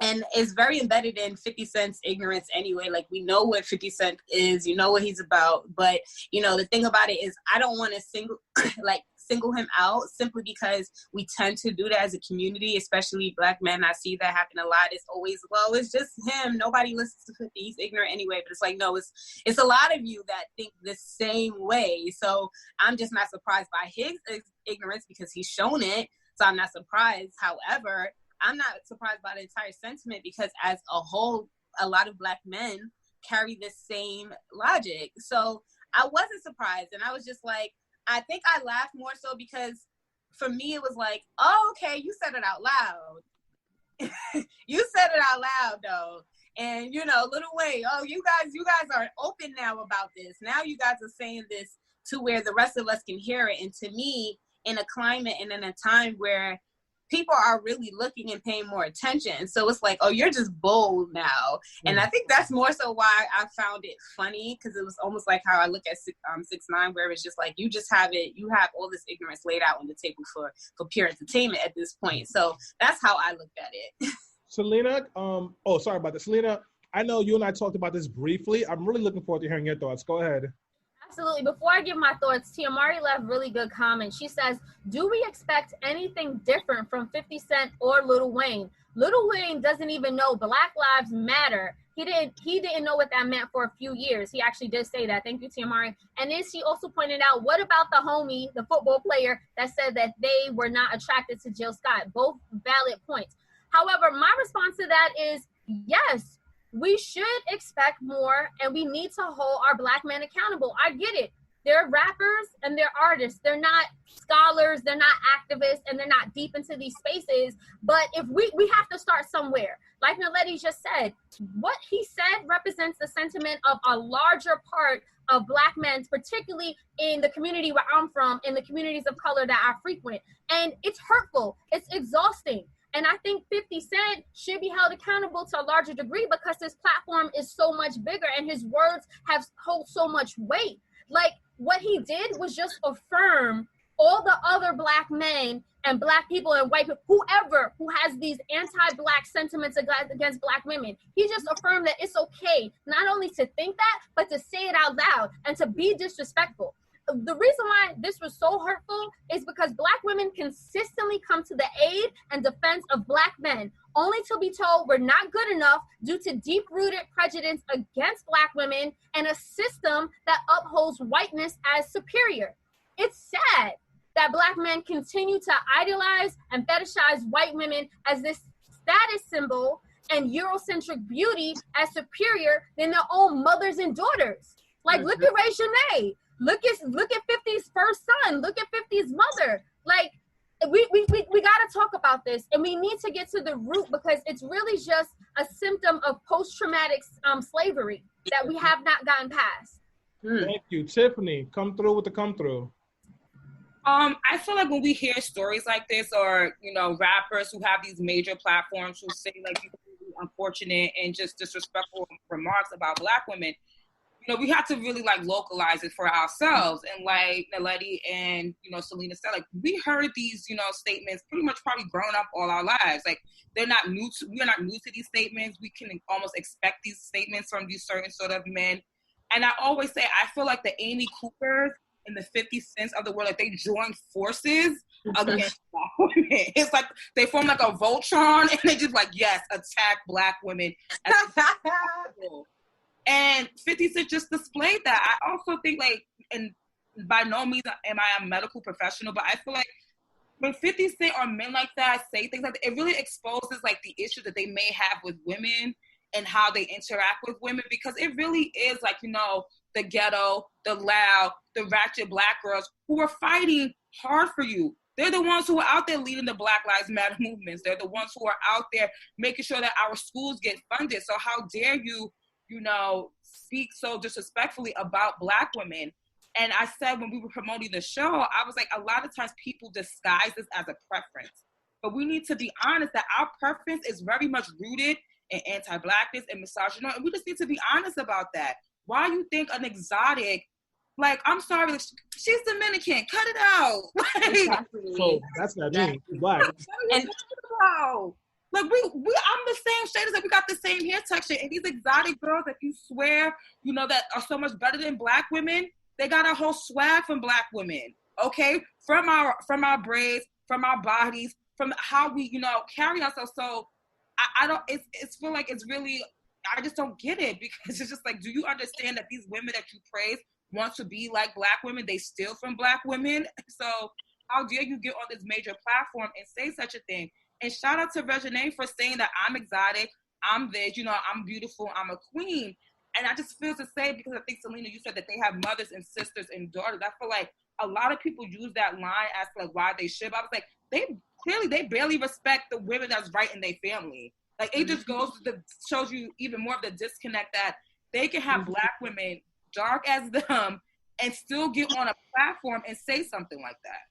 And it's very embedded in 50 Cent's ignorance anyway. Like, we know what 50 Cent is, you know what he's about. But, you know, the thing about it is I don't want to single him out simply because we tend to do that as a community, especially Black men. I see that happen a lot. It's always, well, it's just him. Nobody listens to 50. He's ignorant anyway. But it's like, no, it's a lot of you that think the same way. So I'm just not surprised by his ignorance because he's shown it. So I'm not surprised. However, I'm not surprised by the entire sentiment because as a whole, a lot of Black men carry the same logic. So I wasn't surprised. And I was just like, I think I laughed more so because for me, it was like, oh, okay, you said it out loud. You said it out loud though. And Lil Wayne, oh, you guys are open now about this. Now you guys are saying this to where the rest of us can hear it. And to me, in a climate and in a time where people are really looking and paying more attention. So it's like, oh, you're just bold now. And I think that's more so why I found it funny, because it was almost like how I look at 6ix9ine, where it's just like, you have all this ignorance laid out on the table for pure entertainment at this point. So that's how I looked at it. Selena, sorry about that. Selena, I know you and I talked about this briefly. I'm really looking forward to hearing your thoughts. Go ahead. Absolutely. Before I give my thoughts, Tiamari left really good comment. She says, do we expect anything different from 50 Cent or Lil Wayne? Lil Wayne doesn't even know Black Lives Matter. He didn't know what that meant for a few years. He actually did say that. Thank you, Tiamari. And then she also pointed out, what about the homie, the football player, that said that they were not attracted to Jill Scott? Both valid points. However, my response to that is, yes, we should expect more, and we need to hold our Black men accountable. I get it. They're rappers and they're artists. They're not scholars. They're not activists, and they're not deep into these spaces. But if we have to start somewhere. Like Naledi just said, what he said represents the sentiment of a larger part of Black men, particularly in the community where I'm from, in the communities of color that I frequent. And it's hurtful. It's exhausting. And I think 50 Cent should be held accountable to a larger degree because his platform is so much bigger and his words hold so much weight. Like, what he did was just affirm all the other Black men and Black people and white people, whoever who has these anti-Black sentiments against Black women. He just affirmed that it's okay not only to think that, but to say it out loud and to be disrespectful. The reason why this was so hurtful is because Black women consistently come to the aid and defense of Black men, only to be told we're not good enough due to deep-rooted prejudice against Black women and a system that upholds whiteness as superior. It's sad that Black men continue to idolize and fetishize white women as this status symbol and Eurocentric beauty as superior than their own mothers and daughters. Like, look at Ray Shanae. Look at 50's first son. Look at 50's mother. Like, we got to talk about this, and we need to get to the root because it's really just a symptom of post-traumatic slavery that we have not gotten past. Thank you. Tiffany, come through with the come through. I feel like when we hear stories like this, or rappers who have these major platforms who say like really unfortunate and just disrespectful remarks about Black women, we have to really like localize it for ourselves. And like Naledi and Selena said, like, we heard these statements pretty much probably grown up all our lives. Like, we're not new to these statements. We can almost expect these statements from these certain sort of men. And I always say, I feel like the Amy Coopers and the 50 Cents of the world, like, they join forces against Black women. It's like they form like a Voltron, and they just like, yes, attack Black women. And 50 Cent just displayed that. I also think, like, and by no means am I a medical professional, but I feel like when 50 Cent or men like that say things like that, it really exposes, like, the issues that they may have with women and how they interact with women, because it really is, like, the ghetto, the loud, the ratchet Black girls who are fighting hard for you. They're the ones who are out there leading the Black Lives Matter movements. They're the ones who are out there making sure that our schools get funded. So how dare you, speak so disrespectfully about Black women? And I said when we were promoting the show, I was like, a lot of times people disguise this as a preference. But we need to be honest that our preference is very much rooted in anti-Blackness and misogynoir. And we just need to be honest about that. Why you think an exotic, like, I'm sorry, she's Dominican, cut it out. Exactly. So that's not me. Black. Like, I'm the same shade as, like, we got the same hair texture. And these exotic girls that you swear, that are so much better than Black women, they got a whole swag from Black women, okay? From our braids, from our bodies, from how we, carry ourselves. So I don't, it's feel like it's really, I just don't get it, because it's just like, do you understand that these women that you praise want to be like Black women? They steal from Black women. So how dare you get on this major platform and say such a thing? And shout out to Regine for saying that I'm exotic, I'm this, I'm beautiful, I'm a queen. And I just feel to say, because I think, Selena, you said that they have mothers and sisters and daughters. I feel like a lot of people use that line as like why they should. I was like, they barely respect the women that's right in their family. Like, it just shows you even more of the disconnect that they can have Black women dark as them and still get on a platform and say something like that.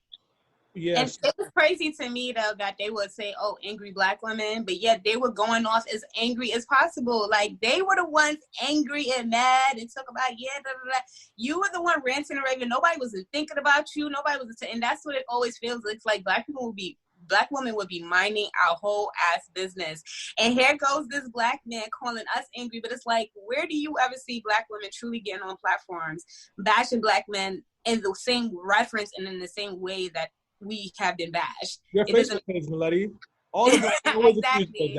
Yes. And it was crazy to me, though, that they would say, oh, angry Black women, but yet they were going off as angry as possible. Like, they were the ones angry and mad and talk about, you were the one ranting and raving. Nobody was thinking about you. Nobody was, and that's what it always feels. It's like Black women would be minding our whole ass business. And here goes this Black man calling us angry, but it's like, where do you ever see Black women truly getting on platforms, bashing Black men in the same reference and in the same way that we have been bashed? Your Facebook page, Melody. All of that. Exactly.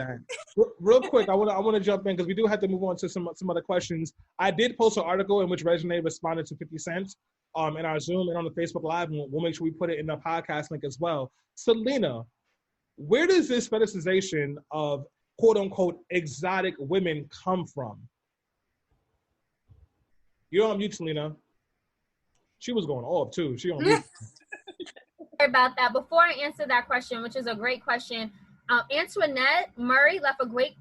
Real quick, I want to jump in because we do have to move on to some other questions. I did post an article in which Reginae responded to 50 Cent in our Zoom and on the Facebook Live, and we'll make sure we put it in the podcast link as well. Selena, where does this fetishization of quote-unquote exotic women come from? You're on mute, Selena. She was going off, too. She on mute. About that. Before I answer that question, which is a great question, Antoinette Murray left a great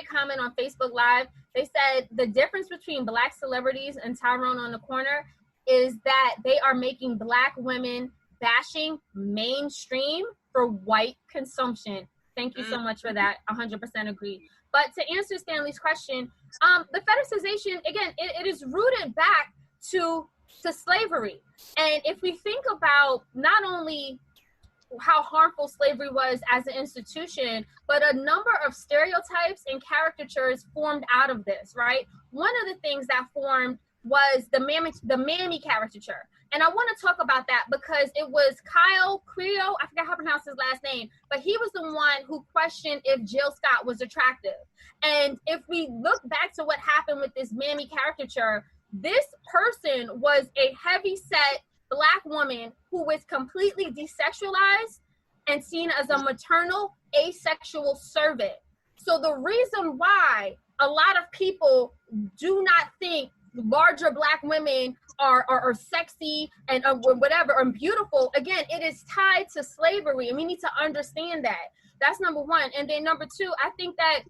comment on Facebook Live. They said the difference between Black celebrities and Tyrone on the Corner is that they are making Black women bashing mainstream for white consumption. Thank you so much for that. 100% agree. But to answer Stanley's question, the fetishization, again, it is rooted back to slavery. And if we think about not only how harmful slavery was as an institution, but a number of stereotypes and caricatures formed out of this, right? One of the things that formed was the mammy caricature. And I want to talk about that because it was Kyle Creo, I forgot how to pronounce his last name, but he was the one who questioned if Jill Scott was attractive. And if we look back to what happened with this mammy caricature, this person was a heavy-set Black woman who was completely desexualized and seen as a maternal, asexual servant. So the reason why a lot of people do not think larger Black women are sexy and whatever, or beautiful, again, it is tied to slavery, and we need to understand that. That's number one. And then number two, I think that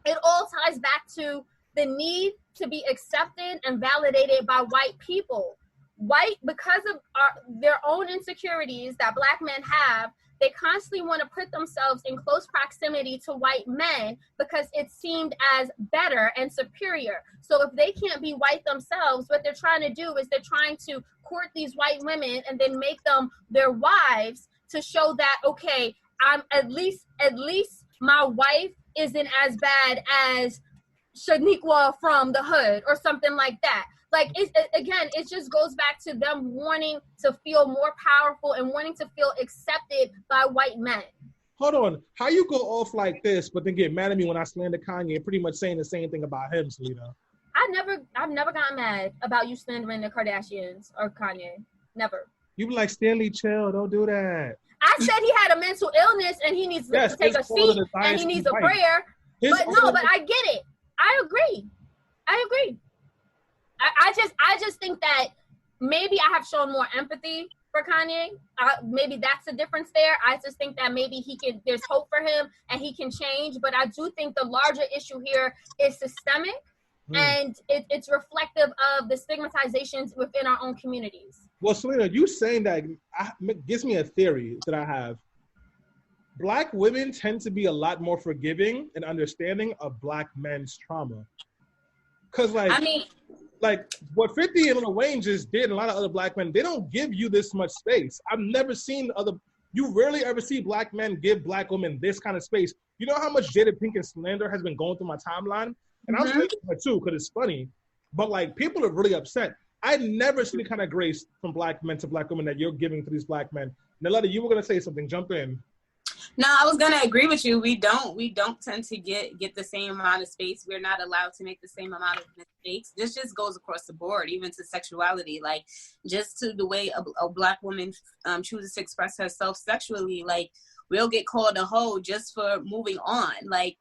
it all ties back to the need to be accepted and validated by white people. Because of their own insecurities that Black men have, they constantly want to put themselves in close proximity to white men because it seemed as better and superior. So if they can't be white themselves, what they're trying to do is they're trying to court these white women and then make them their wives to show that, okay, I'm at least my wife isn't as bad as Shaniqua from the hood or something like that. Like, it just goes back to them wanting to feel more powerful and wanting to feel accepted by white men. Hold on. How you go off like this, but then get mad at me when I slander Kanye, pretty much saying the same thing about him, Selena? I've never gotten mad about you slandering the Kardashians or Kanye. Never. You be like, Stanley, chill. Don't do that. I said he had a mental illness and he needs to take a seat and he needs a prayer. But I get it. I agree. I just think that maybe I have shown more empathy for Kanye. Maybe that's the difference there. I just think that maybe there's hope for him and he can change. But I do think the larger issue here is systemic and it's reflective of the stigmatizations within our own communities. Well, Selena, you saying that gives me a theory that I have. Black women tend to be a lot more forgiving and understanding of Black men's trauma. Because, like what 50 and Lil Wayne just did, and a lot of other Black men, they don't give you this much space. I've never seen you rarely ever see Black men give Black women this kind of space. You know how much Jada Pinkett slander has been going through my timeline? And I'm thinking her too, because it's funny. But like, people are really upset. I never see the kind of grace from Black men to Black women that you're giving to these Black men. Naletta, you were going to say something. Jump in. No, I was gonna agree with you. We don't tend to get the same amount of space. We're not allowed to make the same amount of mistakes. This just goes across the board, even to sexuality. Like, just to the way a Black woman chooses to express herself sexually. Like, we'll get called a hoe just for moving on. Like,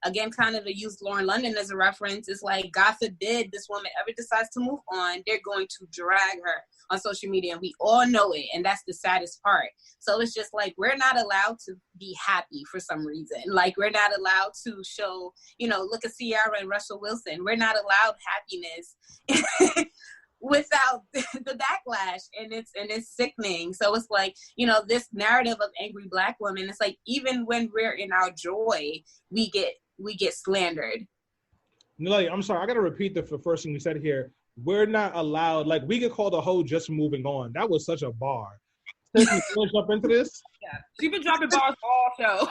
again, kind of to use Lauren London as a reference, it's like, God forbid this woman ever decides to move on, they're going to drag her on social media, and we all know it, and that's the saddest part. So it's just like, we're not allowed to be happy for some reason. Like, we're not allowed to show, look at Ciara and Russell Wilson. We're not allowed happiness without the backlash, and it's sickening. So it's like, this narrative of angry Black women, it's like, even when we're in our joy, we get slandered. Like, I'm sorry, I gotta repeat the first thing you said here. We're not allowed, like, we get called a hoe just moving on. That was such a bar. Can you jump into this? Yeah, she's been dropping bars all show.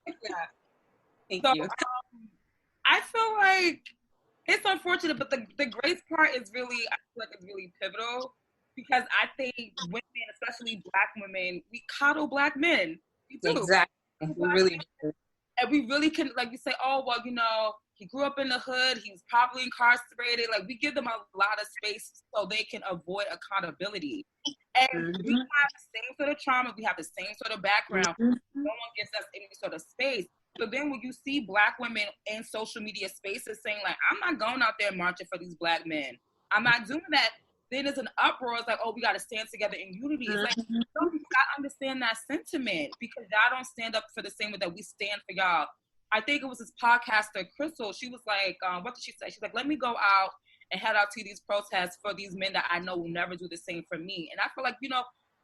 Yeah. Thank you. I feel like it's unfortunate, but the grace part is really, I feel like it's really pivotal, because I think women, especially Black women, we coddle Black men. We do. Exactly. We really do. And we really can, like, you say, oh, well, he grew up in the hood, he's probably incarcerated. Like, we give them a lot of space so they can avoid accountability. And we have the same sort of trauma, we have the same sort of background. No one gives us any sort of space. So then when you see Black women in social media spaces saying, like, I'm not going out there marching for these Black men, I'm not doing that, then there's an uproar. It's like, oh, we got to stand together in unity. It's like, no, you got to understand that sentiment, because y'all don't stand up for the same way that we stand for y'all. I think it was this podcaster, Crystal. She was like, what did she say? She's like, let me go out and head out to these protests for these men that I know will never do the same for me. And I feel like,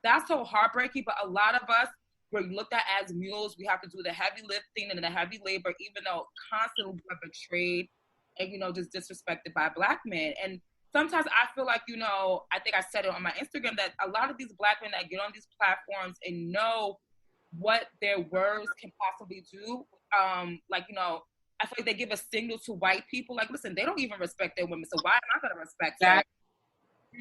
that's so heartbreaking, but a lot of us, we're looked at as mules. We have to do the heavy lifting and the heavy labor, even though constantly we're betrayed and, just disrespected by Black men. And sometimes I feel like, I think I said it on my Instagram, that a lot of these Black men that get on these platforms and know what their words can possibly do, I feel like they give a signal to white people. Like, listen, they don't even respect their women, so why am I going to respect them?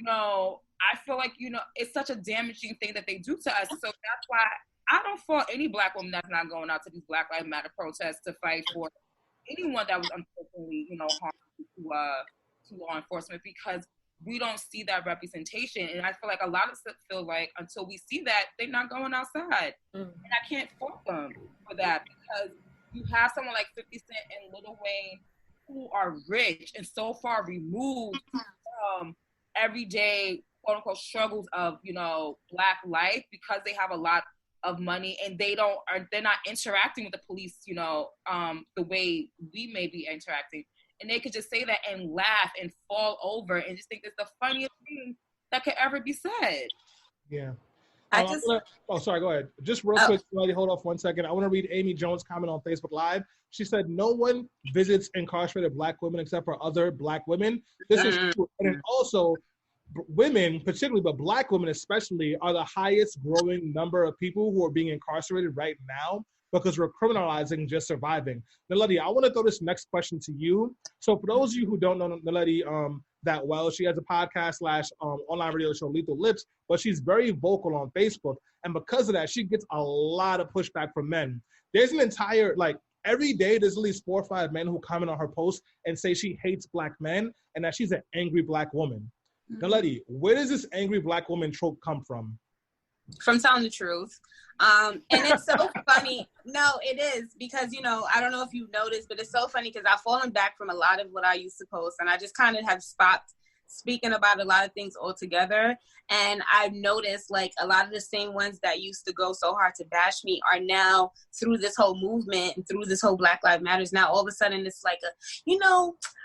I feel like, it's such a damaging thing that they do to us. So that's why I don't fault any Black woman that's not going out to these Black Lives Matter protests to fight for anyone that was unfortunately, harmed to law enforcement, because we don't see that representation. And I feel like a lot of us feel like until we see that, they're not going outside. And I can't fault them for that, because you have someone like 50 Cent and Lil Wayne who are rich and so far removed from everyday, quote unquote, struggles of, Black life, because they have a lot of money and they're not interacting with the police, the way we may be interacting. And they could just say that and laugh and fall over and just think it's the funniest thing that could ever be said. Yeah. Sorry, go ahead. Just real quick, hold off 1 second. I want to read Amy Jones' comment on Facebook Live. She said, no one visits incarcerated Black women except for other Black women. This is true. And then also, women, particularly, but Black women especially, are the highest growing number of people who are being incarcerated right now, because we're criminalizing just surviving. Naledi, I want to throw this next question to you. So for those of you who don't know Naledi that well, she has a podcast / online radio show, Lethal Lips, but she's very vocal on Facebook. And because of that, she gets a lot of pushback from men. There's an entire, every day there's at least 4 or 5 men who comment on her post and say she hates Black men and that she's an angry Black woman. Naledi, where does this angry Black woman trope come from? From telling the truth. And it's so funny. No, it is, because, I don't know if you've noticed, but it's so funny because I've fallen back from a lot of what I used to post, and I just kind of have stopped speaking about a lot of things altogether. And I've noticed, a lot of the same ones that used to go so hard to bash me are now, through this whole movement and through this whole Black Lives Matters, now all of a sudden it's like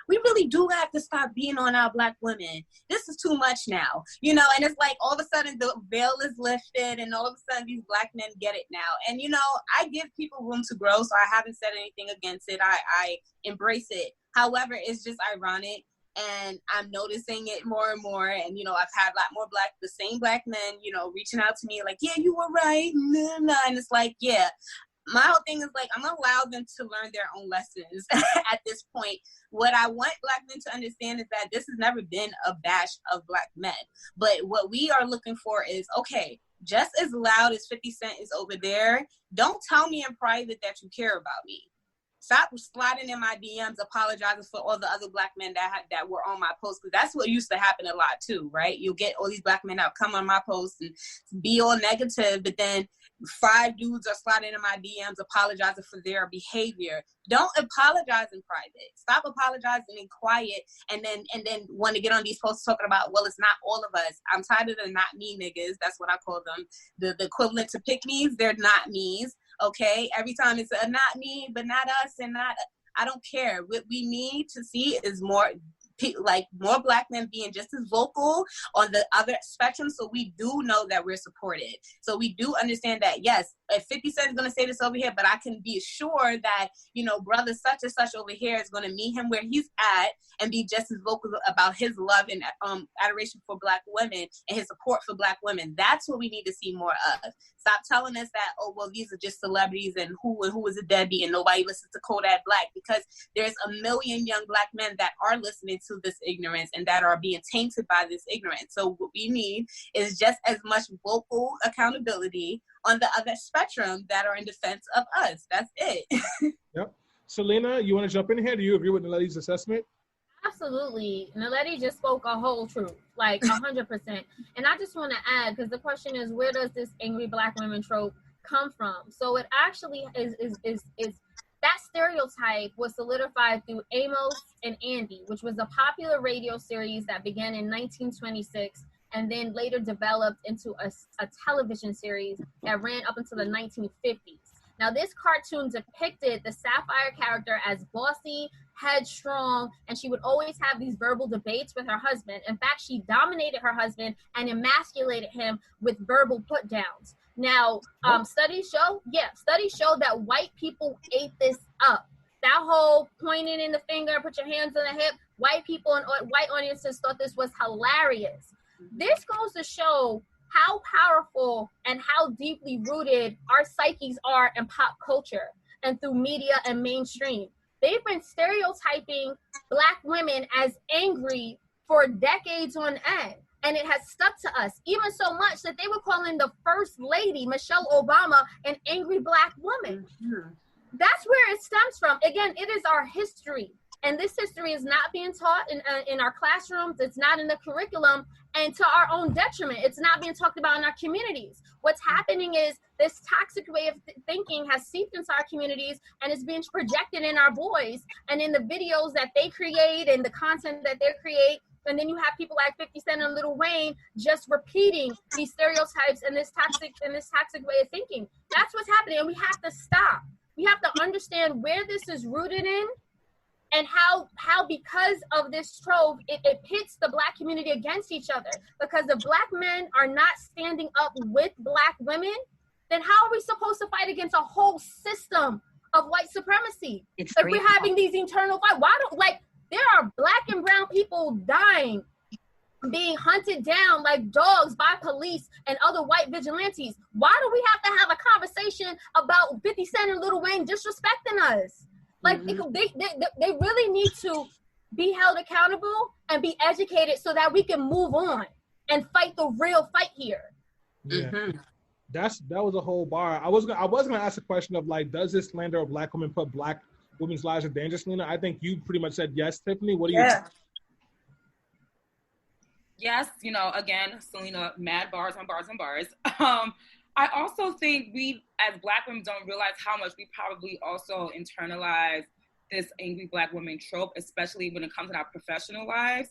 we really do have to stop being on our Black women. This is too much now, and it's like all of a sudden the veil is lifted and all of a sudden these Black men get it now. And, I give people room to grow, so I haven't said anything against it. I embrace it. However, it's just ironic. And I'm noticing it more and more. And, I've had a lot more the same Black men, reaching out to me like, yeah, you were right. And it's like, yeah. My whole thing is I'm going to allow them to learn their own lessons at this point. What I want Black men to understand is that this has never been a bash of Black men. But what we are looking for is, okay, just as loud as 50 Cent is over there, don't tell me in private that you care about me. Stop sliding in my DMs, apologizing for all the other black men that were on my post, because that's what used to happen a lot too, right? You'll get all these black men that come on my post and be all negative, but then 5 dudes are sliding in my DMs apologizing for their behavior. Don't apologize in private. Stop apologizing in quiet and then want to get on these posts talking about, well, it's not all of us. I'm tired of the not me niggas. That's what I call them. The equivalent to pick me's, they're not me's. Okay, every time it's a not me, but not us, and not, I don't care. What we need to see is more black men being just as vocal on the other spectrum, so we do know that we're supported. So we do understand that, yes, if 50 Cent is going to say this over here, but I can be sure that, brother such and such over here is going to meet him where he's at and be just as vocal about his love and adoration for black women and his support for black women. That's what we need to see more of. Stop telling us that, oh, well, these are just celebrities and who is a deadbeat and nobody listens to Kodak Black, because there's a million young black men that are listening to this ignorance and that are being tainted by this ignorance. So what we need is just as much vocal accountability on the other spectrum that are in defense of us. That's it. Yep. Selena, you want to jump in here? Do you agree with Naledi's assessment? Absolutely. Naledi just spoke a whole truth, like 100%. And I just want to add, because the question is, where does this angry black women trope come from? So it actually is that stereotype was solidified through Amos and Andy, which was a popular radio series that began in 1926 and then later developed into a television series that ran up until the 1950s. Now, this cartoon depicted the Sapphire character as bossy, headstrong, and she would always have these verbal debates with her husband. In fact, she dominated her husband and emasculated him with verbal put-downs. Now, studies show that white people ate this up. That whole pointing in the finger, put your hands on the hip, white people and white audiences thought this was hilarious. This goes to show how powerful and how deeply rooted our psyches are in pop culture and through media and mainstream. They've been stereotyping black women as angry for decades on end. And it has stuck to us, even so much that they were calling the first lady, Michelle Obama, an angry black woman. Mm-hmm. That's where it stems from. Again, it is our history. And this history is not being taught in our classrooms. It's not in the curriculum. And to our own detriment, it's not being talked about in our communities. What's happening is this toxic way of thinking has seeped into our communities and is being projected in our boys and in the videos that they create and the content that they create. And then you have people like 50 Cent and Lil Wayne just repeating these stereotypes and this toxic way of thinking. That's what's happening, and we have to stop. We have to understand where this is rooted in, and how because of this trope, it pits the black community against each other. Because if black men are not standing up with black women, then how are we supposed to fight against a whole system of white supremacy? If we're having these internal fights, there are black and brown people dying, being hunted down like dogs by police and other white vigilantes. Why do we have to have a conversation about 50 Cent and Lil Wayne disrespecting us? Like, mm-hmm. they really need to be held accountable and be educated so that we can move on and fight the real fight here. Yeah. Mm-hmm. That was a whole bar. I was gonna ask a question of, like, does this slander of black women put black women's lives in danger, Selena? I think you pretty much said yes, Tiffany. What do you think? Yes, again, Selena, mad bars on bars on bars. I also think we, as black women, don't realize how much we probably also internalize this angry black woman trope, especially when it comes to our professional lives.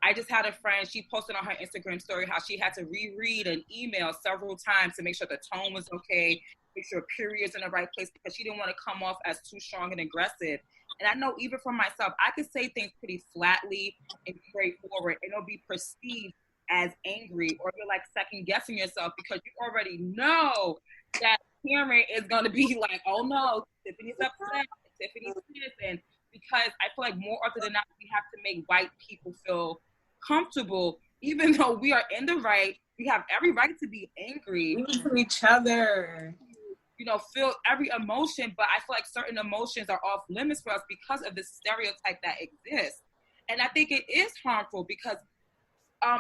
I just had a friend, she posted on her Instagram story how she had to reread an email several times to make sure the tone was okay, make sure periods in the right place, because she didn't want to come off as too strong and aggressive. And I know even for myself, I could say things pretty flatly and straightforward, and it'll be perceived as angry, or you're like second guessing yourself because you already know that Cameron is going to be like, oh no, Tiffany's upset, Tiffany's this. And because I feel like more often than not, we have to make white people feel comfortable, even though we are in the right, we have every right to be angry to each other, feel every emotion, but I feel like certain emotions are off limits for us because of the stereotype that exists. And I think it is harmful because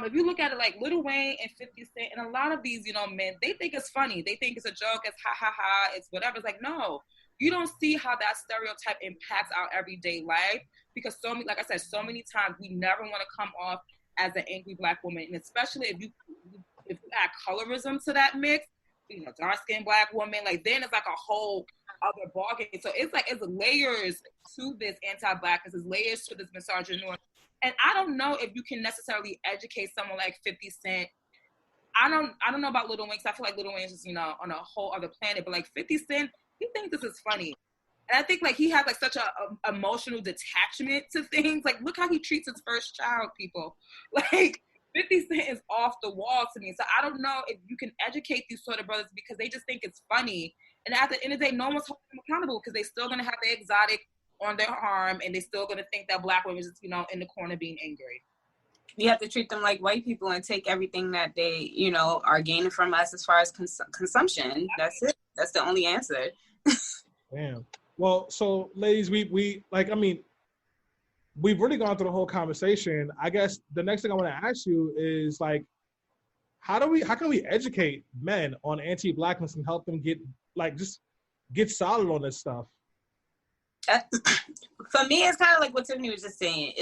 if you look at it like Lil Wayne and 50 Cent and a lot of these, men, they think it's funny. They think it's a joke. It's ha, ha, ha. It's whatever. It's like, no, you don't see how that stereotype impacts our everyday life, because like I said, so many times we never want to come off as an angry Black woman, and especially if you add colorism to that mix, dark-skinned Black woman, like then it's like a whole other ballgame. So it's layers to this anti-Blackness, there's layers to this misogynoir. And I don't know if you can necessarily educate someone like 50 Cent. I don't know about Lil Wayne, because I feel like Lil Wayne is just, on a whole other planet. But like 50 Cent, he thinks this is funny. And I think like he has like such a emotional detachment to things. Like look how he treats his first child, people. Like 50 Cent is off the wall to me. So I don't know if you can educate these sort of brothers, because they just think it's funny. And at the end of the day, no one's holding them accountable, because they're still going to have the exotic on their arm, and they're still going to think that Black women is just, in the corner being angry. You have to treat them like white people and take everything that they, are gaining from us as far as consumption. That's it. That's the only answer. Damn. Well, so ladies, we've really gone through the whole conversation. I guess the next thing I want to ask you is like, how can we educate men on anti-Blackness and help them get solid on this stuff? For me, it's kind of like what Tiffany was just saying.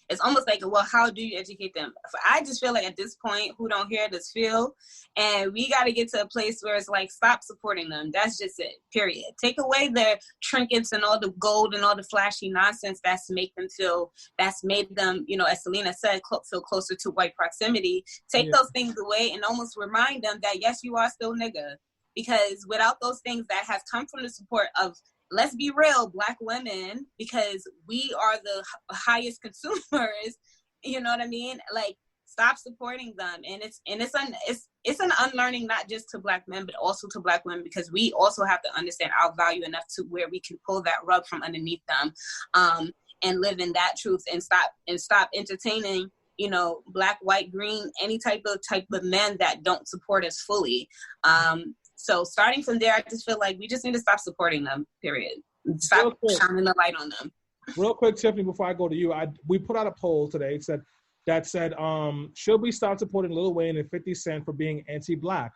It's almost like, well, how do you educate them? I just feel like at this point, who don't hear this feel, and we got to get to a place where it's like, stop supporting them. That's just it, period. Take away their trinkets and all the gold and all the flashy nonsense that's made them, as Selena said, feel closer to white proximity. Take those things away and almost remind them that, yes, you are still nigga. Because without those things that has come from the support of, let's be real, Black women, because we are the highest consumers, you know what I mean? Like, stop supporting them. And it's an unlearning, not just to Black men, but also to Black women, because we also have to understand our value enough to where we can pull that rug from underneath them, and live in that truth, and stop entertaining, Black, white, green, any type of men that don't support us fully. So starting from there, I just feel like we just need to stop supporting them, period. Stop shining the light on them. Real quick, Tiffany, before I go to you, we put out a poll today that said, should we stop supporting Lil Wayne and 50 Cent for being anti-Black?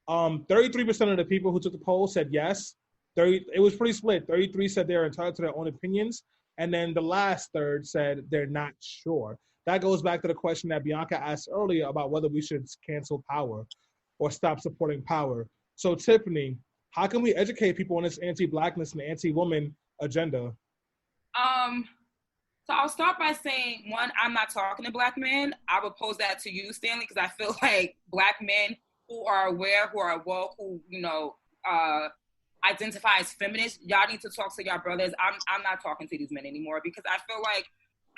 33% of the people who took the poll said yes. It was pretty split. 33 said they're entitled to their own opinions. And then the last third said they're not sure. That goes back to the question that Bianca asked earlier about whether we should cancel Power or stop supporting Power. So, Tiffany, how can we educate people on this anti-Blackness and anti-woman agenda? So I'll start by saying, one, I'm not talking to Black men. I would pose that to you, Stanley, because I feel like Black men who are aware, who are woke, who, identify as feminists, y'all need to talk to y'all brothers. I'm not talking to these men anymore, because I feel like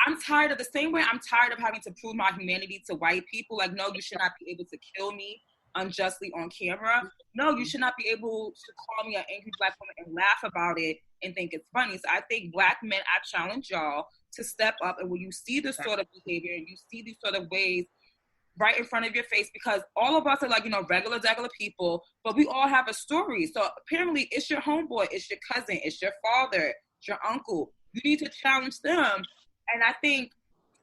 I'm tired of the same way I'm tired of having to prove my humanity to white people. Like, no, you should not be able to kill me unjustly on camera. No, you should not be able to call me an angry Black woman and laugh about it and think it's funny. So I think Black men, I challenge y'all to step up, and when you see this sort of behavior and you see these sort of ways right in front of your face, because all of us are like, regular people, but we all have a story. So apparently it's your homeboy, it's your cousin, it's your father, it's your uncle. You need to challenge them. And I think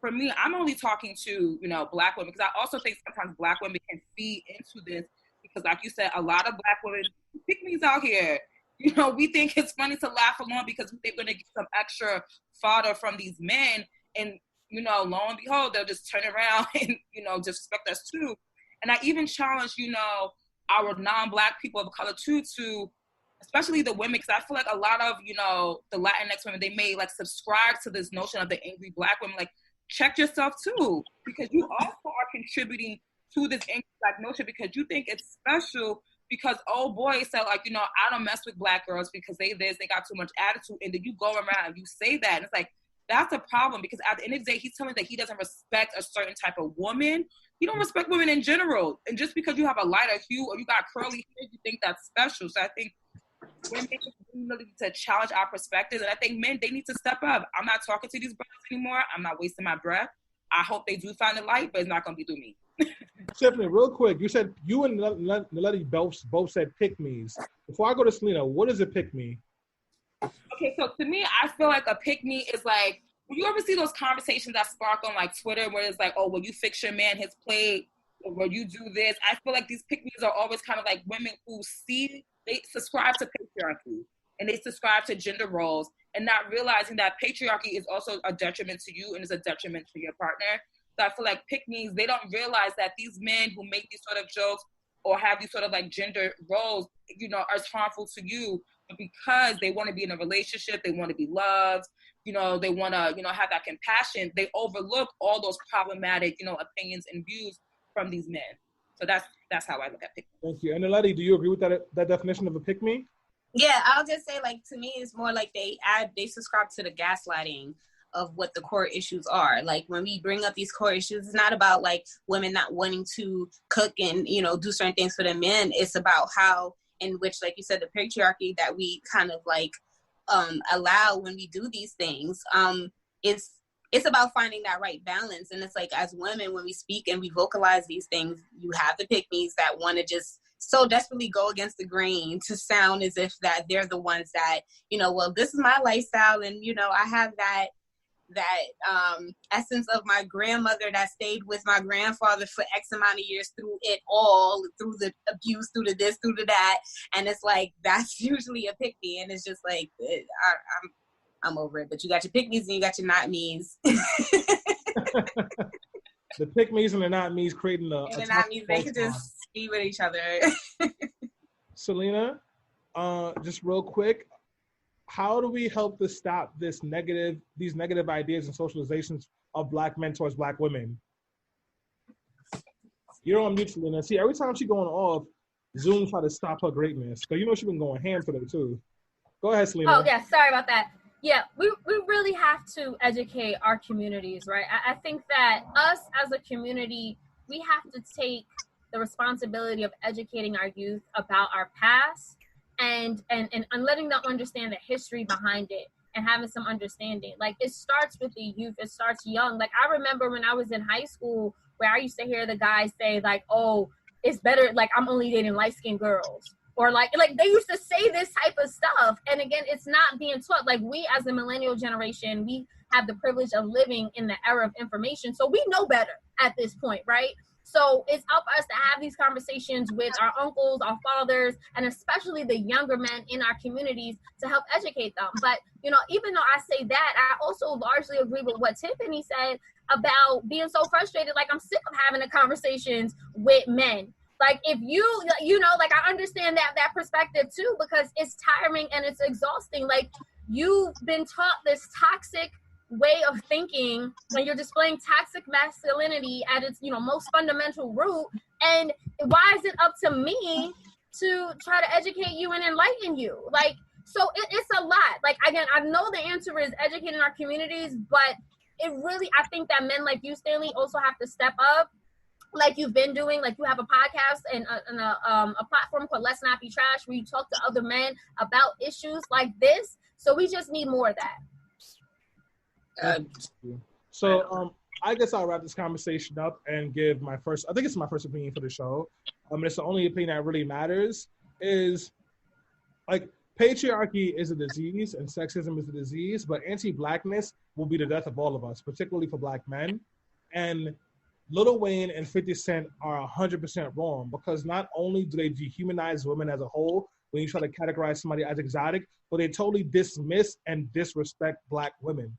for me, I'm only talking to, Black women, because I also think sometimes Black women can feed into this, because like you said, a lot of Black women, pick-me's out here, we think it's funny to laugh along because they're going to get some extra fodder from these men. And, lo and behold, they'll just turn around and, disrespect us too. And I even challenge, our non-Black people of color too, to, especially the women, because I feel like a lot of, the Latinx women, they may like subscribe to this notion of the angry Black women. Like, check yourself too, because you also are contributing to this angry Black notion, because you think it's special because, oh boy, said like, I don't mess with Black girls because they got too much attitude. And then you go around and you say that. And it's like, that's a problem, because at the end of the day, he's telling me that he doesn't respect a certain type of woman. He don't respect women in general. And just because you have a lighter hue or you got curly hair, you think that's special. So I think women really need to challenge our perspectives. And I think men, they need to step up. I'm not talking to these brothers anymore. I'm not wasting my breath. I hope they do find the light, but it's not going to be through me. Tiffany, real quick, you said you and Naledi both said pick-me's. Before I go to Selena, what is a pick-me? Okay, so to me, I feel like a pick-me is like, when you ever see those conversations that spark on like Twitter where it's like, oh, will you fix your man his plate? Or will you do this? I feel like these pick-me's are always kind of like women who they subscribe to patriarchy. and they subscribe to gender roles and not realizing that patriarchy is also a detriment to you and is a detriment to your partner. So I feel like pick-me's, they don't realize that these men who make these sort of jokes or have these sort of like gender roles, you know, are harmful to you, but because they want to be in a relationship, they want to be loved, you know, they want to, you know, have that compassion, they overlook all those problematic, you know, opinions and views from these men. So that's how I look at pick-me. Thank you. And Aleti, do you agree with that definition of a pick-me? Yeah, I'll just say, like, to me, it's more like they subscribe to the gaslighting of what the core issues are. Like, when we bring up these core issues, it's not about like women not wanting to cook and, you know, do certain things for the men. It's about how in which, like you said, the patriarchy that we kind of like allow when we do these things. It's about finding that right balance. And it's like, as women, when we speak and we vocalize these things, you have the pick-me's that want to just so desperately go against the grain to sound as if that they're the ones that, you know, well, this is my lifestyle, and, you know, I have that essence of my grandmother that stayed with my grandfather for X amount of years through it all, through the abuse, through the this, through the that. And it's like, that's usually a pick-me. And it's just like, I'm over it. But you got your pick-me's and you got your not-me's. The pick-me's and the not-me's creating a the not-me's, they could just be with each other. Selena, just real quick, how do we help to stop these negative ideas and socializations of Black men towards Black women? You're on mute, Selena. See, every time she's going off, Zoom try to stop her greatness. So you know she's been going ham today too. Go ahead, Selena. Oh yeah, sorry about that. Yeah, we really have to educate our communities, right? I think that us as a community, we have to take the responsibility of educating our youth about our past and letting them understand the history behind it and having some understanding. Like, it starts with the youth. It starts young. Like, I remember when I was in high school where I used to hear the guys say, like, oh, it's better, like, I'm only dating light-skinned girls. Or like they used to say this type of stuff. And again, it's not being taught. Like, we as the millennial generation, we have the privilege of living in the era of information. So we know better at this point, right? So it's up to us to have these conversations with our uncles, our fathers, and especially the younger men in our communities to help educate them. But, you know, even though I say that, I also largely agree with what Tiffany said about being so frustrated. Like, I'm sick of having the conversations with men. Like, if you know, like, I understand that perspective too, because it's tiring and it's exhausting. Like, you've been taught this toxic way of thinking when you're displaying toxic masculinity at its, you know, most fundamental root. And why is it up to me to try to educate you and enlighten you? Like, so it's a lot. Like, again, I know the answer is educating our communities, but it really, I think that men like you, Stanley, also have to step up. Like you've been doing, like you have a podcast and a platform called Let's Not Be Trash, where you talk to other men about issues like this. So we just need more of that. So I guess I'll wrap this conversation up and give my first, I think it's my first opinion for the show. It's the only opinion that really matters, is like, patriarchy is a disease and sexism is a disease, but anti-Blackness will be the death of all of us, particularly for Black men. And Lil Wayne and 50 Cent are 100% wrong, because not only do they dehumanize women as a whole when you try to categorize somebody as exotic, but they totally dismiss and disrespect Black women.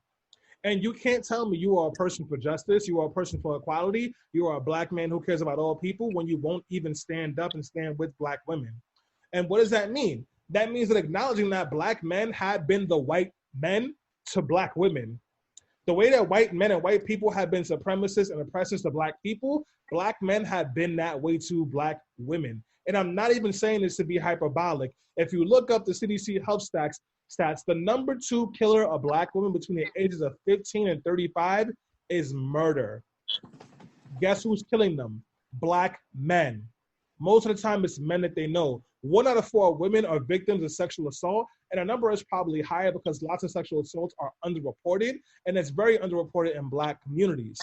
And you can't tell me you are a person for justice, you are a person for equality, you are a Black man who cares about all people, when you won't even stand up and stand with Black women. And what does that mean? That means that acknowledging that Black men have been the white men to Black women. The way that white men and white people have been supremacists and oppressors to Black people, Black men have been that way to Black women. And I'm not even saying this to be hyperbolic. If you look up the CDC health stats, the number 2 killer of Black women between the ages of 15 and 35 is murder. Guess who's killing them? Black men. Most of the time, it's men that they know. 1 out of 4 women are victims of sexual assault, and the number is probably higher because lots of sexual assaults are underreported, and it's very underreported in Black communities.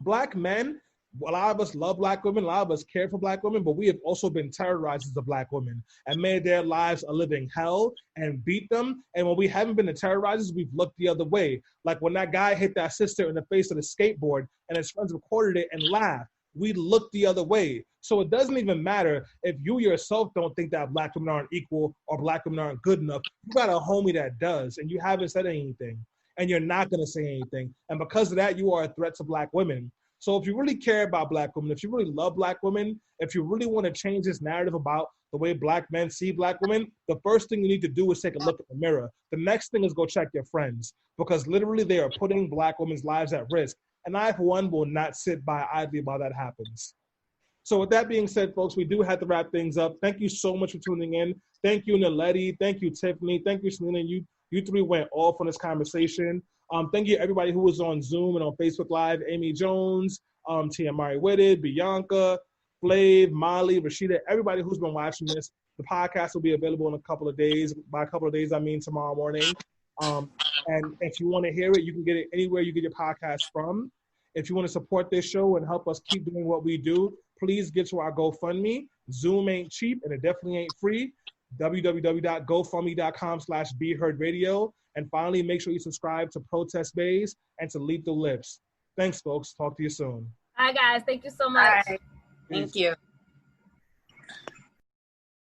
Black men, a lot of us love Black women, a lot of us care for Black women, but we have also been terrorized as a Black women and made their lives a living hell and beat them. And when we haven't been the terrorizers, we've looked the other way. Like when that guy hit that sister in the face with a skateboard and his friends recorded it and laughed. we look the other way. So it doesn't even matter if you yourself don't think that Black women aren't equal or Black women aren't good enough. You got a homie that does, and you haven't said anything, and you're not going to say anything. And because of that, you are a threat to Black women. So if you really care about Black women, if you really love Black women, if you really want to change this narrative about the way Black men see Black women, the first thing you need to do is take a look at the mirror. The next thing is go check your friends, because literally they are putting Black women's lives at risk. And I, for one, will not sit by idly while that happens. So with that being said, folks, we do have to wrap things up. Thank you so much for tuning in. Thank you, Naledi. Thank you, Tiffany. Thank you, Selena. You three went off on this conversation. Thank you, everybody who was on Zoom and on Facebook Live. Amy Jones, Tia Mari Whitted, Bianca, Flav, Molly, Rashida, everybody who's been watching this. The podcast will be available in a couple of days. By a couple of days, I mean tomorrow morning. And if you want to hear it, you can get it anywhere you get your podcast from. If you want to support this show and help us keep doing what we do, please get to our GoFundMe. Zoom ain't cheap, and it definitely ain't free. www.gofundme.com/BeHeardRadio. And finally, make sure you subscribe to Protest Bays and to Lethal Lips. Thanks, folks. Talk to you soon. Hi, guys. Thank you so much. Bye. Thank you.